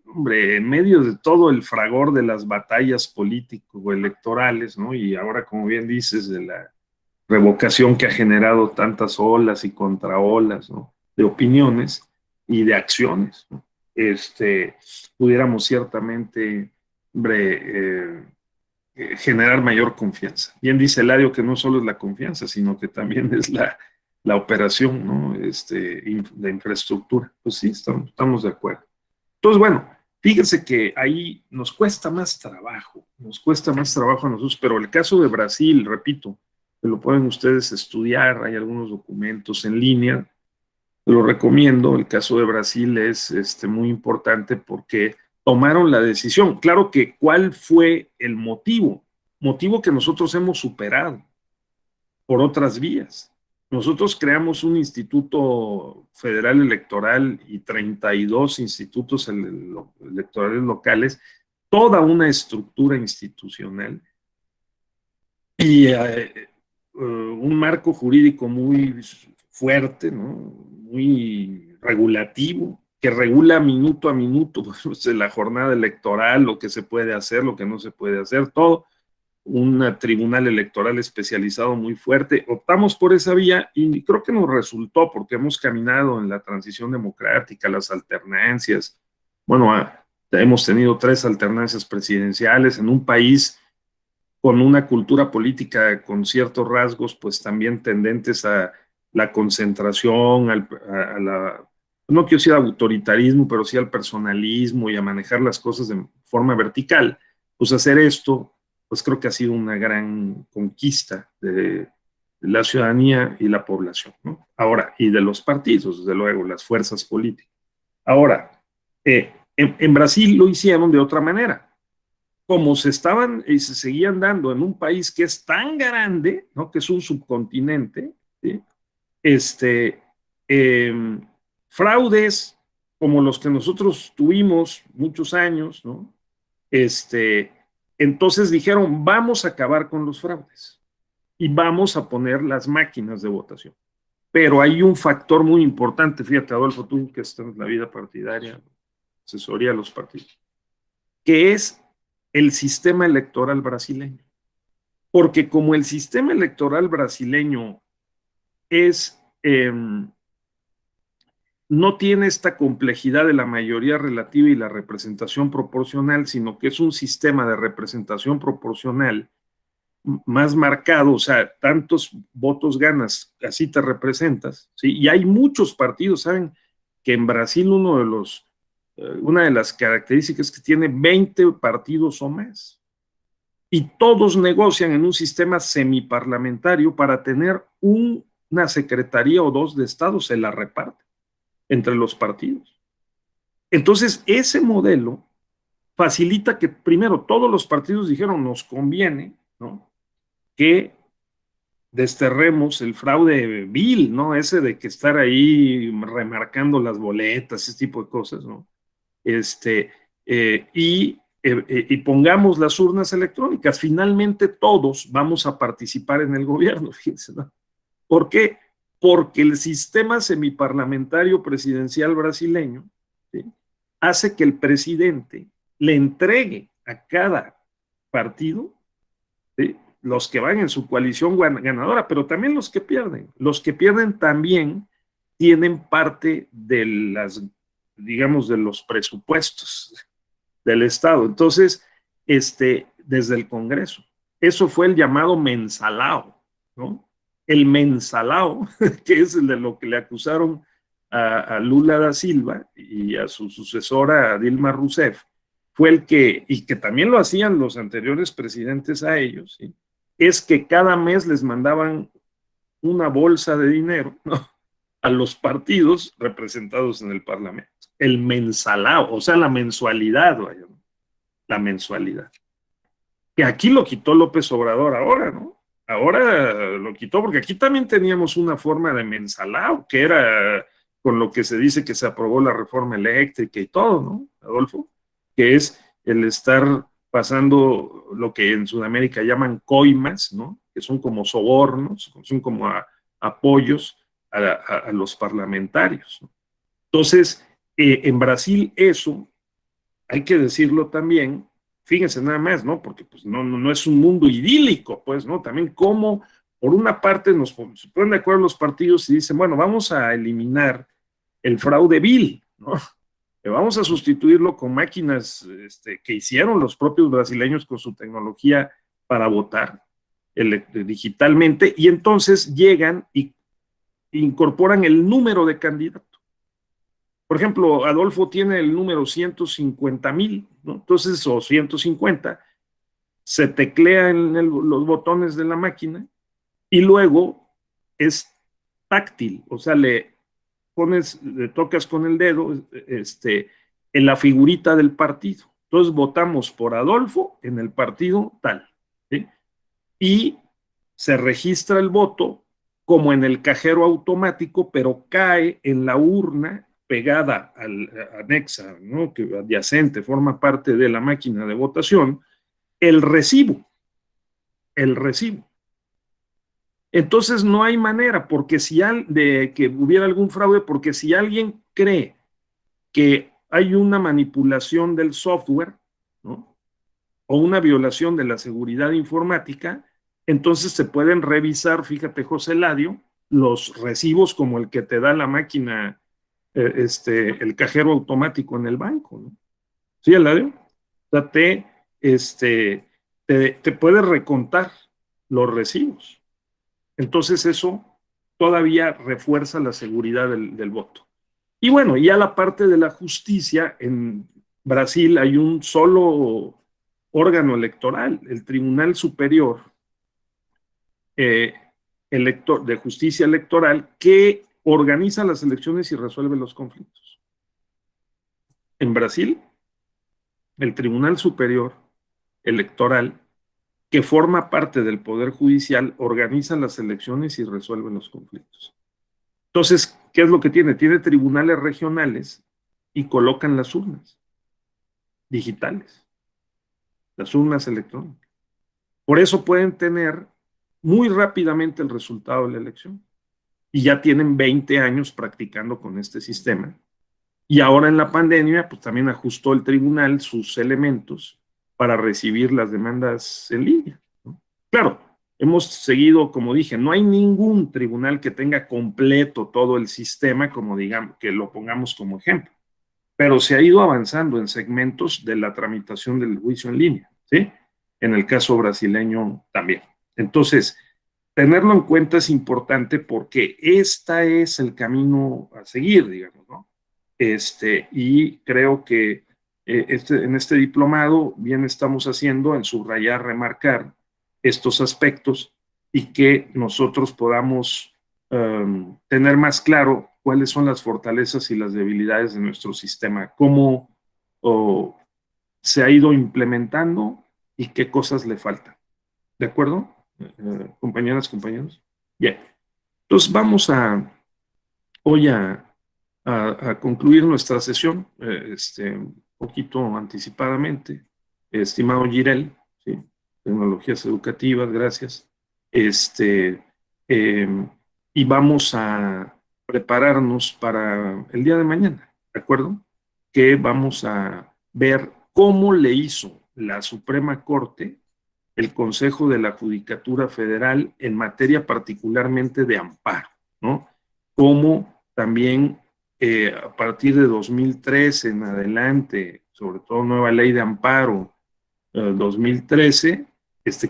hombre, en medio de todo el fragor de las batallas político-electorales, ¿no? Y ahora, como bien dices, de la revocación que ha generado tantas olas y contraolas, ¿no? De opiniones y de acciones, ¿no? Pudiéramos ciertamente, hombre, generar mayor confianza. Bien dice Eladio que no solo es la confianza, sino que también es la operación, ¿no? De infraestructura. Pues sí, estamos de acuerdo. Entonces, bueno, fíjense que ahí nos cuesta más trabajo a nosotros, pero el caso de Brasil, repito, que lo pueden ustedes estudiar, hay algunos documentos en línea, lo recomiendo. El caso de Brasil es muy importante porque tomaron la decisión. Claro que, ¿cuál fue el motivo? Motivo que nosotros hemos superado por otras vías. nosotros creamos un Instituto Federal Electoral y 32 institutos electorales locales, toda una estructura institucional y un marco jurídico muy fuerte, ¿no? Muy regulativo, que regula minuto a minuto pues, la jornada electoral, lo que se puede hacer, lo que no se puede hacer, todo. Un tribunal electoral especializado muy fuerte. Optamos por esa vía y creo que nos resultó porque hemos caminado en la transición democrática, las alternancias. Bueno, hemos tenido 3 alternancias presidenciales en un país con una cultura política con ciertos rasgos, pues también tendentes a la concentración, a la, no quiero decir autoritarismo, pero sí al personalismo y a manejar las cosas de forma vertical. Pues hacer esto, pues creo que ha sido una gran conquista de la ciudadanía y la población, ¿no? Ahora, y de los partidos, desde luego, las fuerzas políticas. Ahora, en Brasil lo hicieron de otra manera. Como se estaban y se seguían dando en un país que es tan grande, ¿no? Que es un subcontinente, ¿sí? Fraudes como los que nosotros tuvimos muchos años, ¿no? Entonces dijeron, vamos a acabar con los fraudes y vamos a poner las máquinas de votación. Pero hay un factor muy importante, fíjate, Adolfo, tú que estás en la vida partidaria, asesoría a los partidos, que es el sistema electoral brasileño. Porque como el sistema electoral brasileño es, no tiene esta complejidad de la mayoría relativa y la representación proporcional, sino que es un sistema de representación proporcional más marcado, o sea, tantos votos ganas, así te representas, ¿sí? Y hay muchos partidos, ¿saben? Que en Brasil una de las características es que tiene 20 partidos o más. Y todos negocian en un sistema semiparlamentario para tener una secretaría o 2 de Estado, se la reparten entre los partidos. Entonces, ese modelo facilita que primero todos los partidos dijeron nos conviene, ¿no? Que desterremos el fraude vil, ¿no? Ese de que estar ahí remarcando las boletas, ese tipo de cosas, ¿no? Y pongamos las urnas electrónicas. Finalmente todos vamos a participar en el gobierno, fíjense, ¿no? ¿Por qué? Porque el sistema semiparlamentario presidencial brasileño, ¿sí?, hace que el presidente le entregue a cada partido, ¿sí?, los que van en su coalición ganadora, pero también los que pierden. Los que pierden también tienen parte de las, digamos, de los presupuestos del Estado. Entonces, desde el Congreso. Eso fue el llamado mensalao, ¿no? El mensalao, que es de lo que le acusaron a Lula da Silva y a su sucesora, a Dilma Rousseff, fue el que, y que también lo hacían los anteriores presidentes a ellos, ¿sí?, es que cada mes les mandaban una bolsa de dinero, ¿no?, a los partidos representados en el Parlamento. El mensalao, o sea, la mensualidad, vaya, ¿no? La mensualidad. Que aquí lo quitó López Obrador ahora, ¿no? Ahora lo quitó porque aquí también teníamos una forma de mensalao, que era con lo que se dice que se aprobó la reforma eléctrica y todo, ¿no, Adolfo? Que es el estar pasando lo que en Sudamérica llaman coimas, ¿no? Que son como sobornos, son como apoyos a los parlamentarios, ¿no? Entonces, en Brasil eso, hay que decirlo también, fíjense nada más, ¿no? Porque pues no es un mundo idílico, pues, ¿no? También como, por una parte, se ponen de acuerdo los partidos y dicen, bueno, vamos a eliminar el fraude vil, ¿no? Vamos a sustituirlo con máquinas que hicieron los propios brasileños con su tecnología para votar digitalmente, y entonces llegan y incorporan el número de candidato. Por ejemplo, Adolfo tiene el número 150,000, ¿no? Entonces, o 150, se teclea en los botones de la máquina y luego es táctil, o sea, le tocas con el dedo en la figurita del partido. Entonces votamos por Adolfo en el partido tal, ¿sí? Y se registra el voto como en el cajero automático, pero cae en la urna pegada, anexa, ¿no? Que adyacente, forma parte de la máquina de votación, el recibo. El recibo. Entonces no hay manera, porque de que hubiera algún fraude, porque si alguien cree que hay una manipulación del software, ¿no? O una violación de la seguridad informática, entonces se pueden revisar, fíjate, José Ladio, los recibos como el que te da la máquina, el cajero automático en el banco, ¿no? ¿Sí, Eladio? O sea, te puede recontar los recibos. Entonces eso todavía refuerza la seguridad del voto. Y bueno, ya la parte de la justicia, en Brasil hay un solo órgano electoral, el Tribunal Superior de Justicia Electoral, que organiza las elecciones y resuelve los conflictos. En Brasil, el Tribunal Superior Electoral, que forma parte del Poder Judicial, organiza las elecciones y resuelve los conflictos. Entonces, ¿qué es lo que tiene? Tiene tribunales regionales y colocan las urnas digitales, las urnas electrónicas. Por eso pueden tener muy rápidamente el resultado de la elección. Y ya tienen 20 años practicando con este sistema. Y ahora en la pandemia, pues también ajustó el tribunal sus elementos para recibir las demandas en línea, ¿no? Claro, hemos seguido, como dije, no hay ningún tribunal que tenga completo todo el sistema, como digamos, que lo pongamos como ejemplo, pero se ha ido avanzando en segmentos de la tramitación del juicio en línea, ¿sí? En el caso brasileño también. Entonces, tenerlo en cuenta es importante porque este es el camino a seguir, digamos, ¿no? Y creo que en este diplomado bien estamos haciendo en subrayar, remarcar estos aspectos y que nosotros podamos tener más claro cuáles son las fortalezas y las debilidades de nuestro sistema, cómo se ha ido implementando y qué cosas le faltan. ¿De acuerdo? Compañeras, compañeros. Bien. Entonces vamos hoy a concluir nuestra sesión, un poquito anticipadamente. Estimado Girel, ¿sí? Tecnologías educativas, gracias. Y vamos a prepararnos para el día de mañana, ¿de acuerdo? Que vamos a ver cómo le hizo la Suprema Corte el Consejo de la Judicatura Federal en materia particularmente de amparo, ¿no? Cómo también a partir de 2013 en adelante, sobre todo nueva ley de amparo 2013,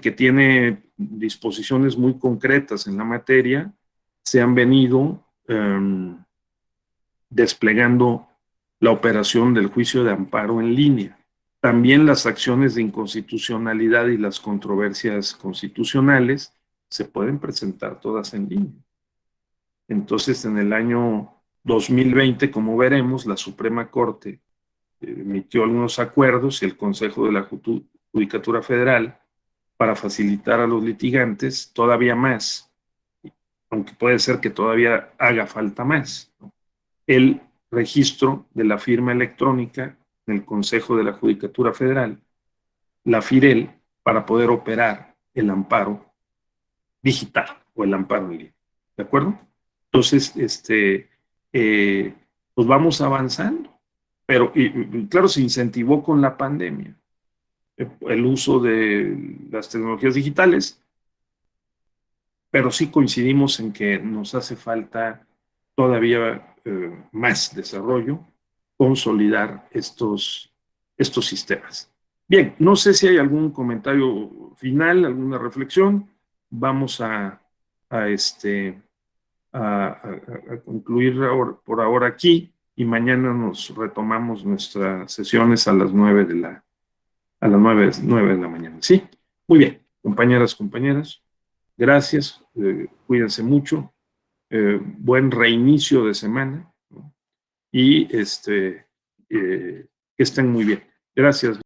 que tiene disposiciones muy concretas en la materia, se han venido desplegando la operación del juicio de amparo en línea. También las acciones de inconstitucionalidad y las controversias constitucionales se pueden presentar todas en línea. Entonces, en el año 2020, como veremos, la Suprema Corte emitió algunos acuerdos y el Consejo de la Judicatura Federal para facilitar a los litigantes todavía más, aunque puede ser que todavía haga falta más, ¿no? El registro de la firma electrónica en el Consejo de la Judicatura Federal, la FIREL, para poder operar el amparo digital o el amparo en línea. ¿De acuerdo? Entonces, pues vamos avanzando. Pero, claro, se incentivó con la pandemia el uso de las tecnologías digitales, pero sí coincidimos en que nos hace falta todavía más desarrollo, consolidar estos sistemas. Bien, no sé si hay algún comentario final, alguna reflexión. Vamos a concluir por ahora aquí y mañana nos retomamos nuestras sesiones a las 9 de la mañana. ¿Sí? Muy bien, compañeras, compañeras, gracias, cuídense mucho, buen reinicio de semana, ¿no? Y que estén muy bien. Gracias.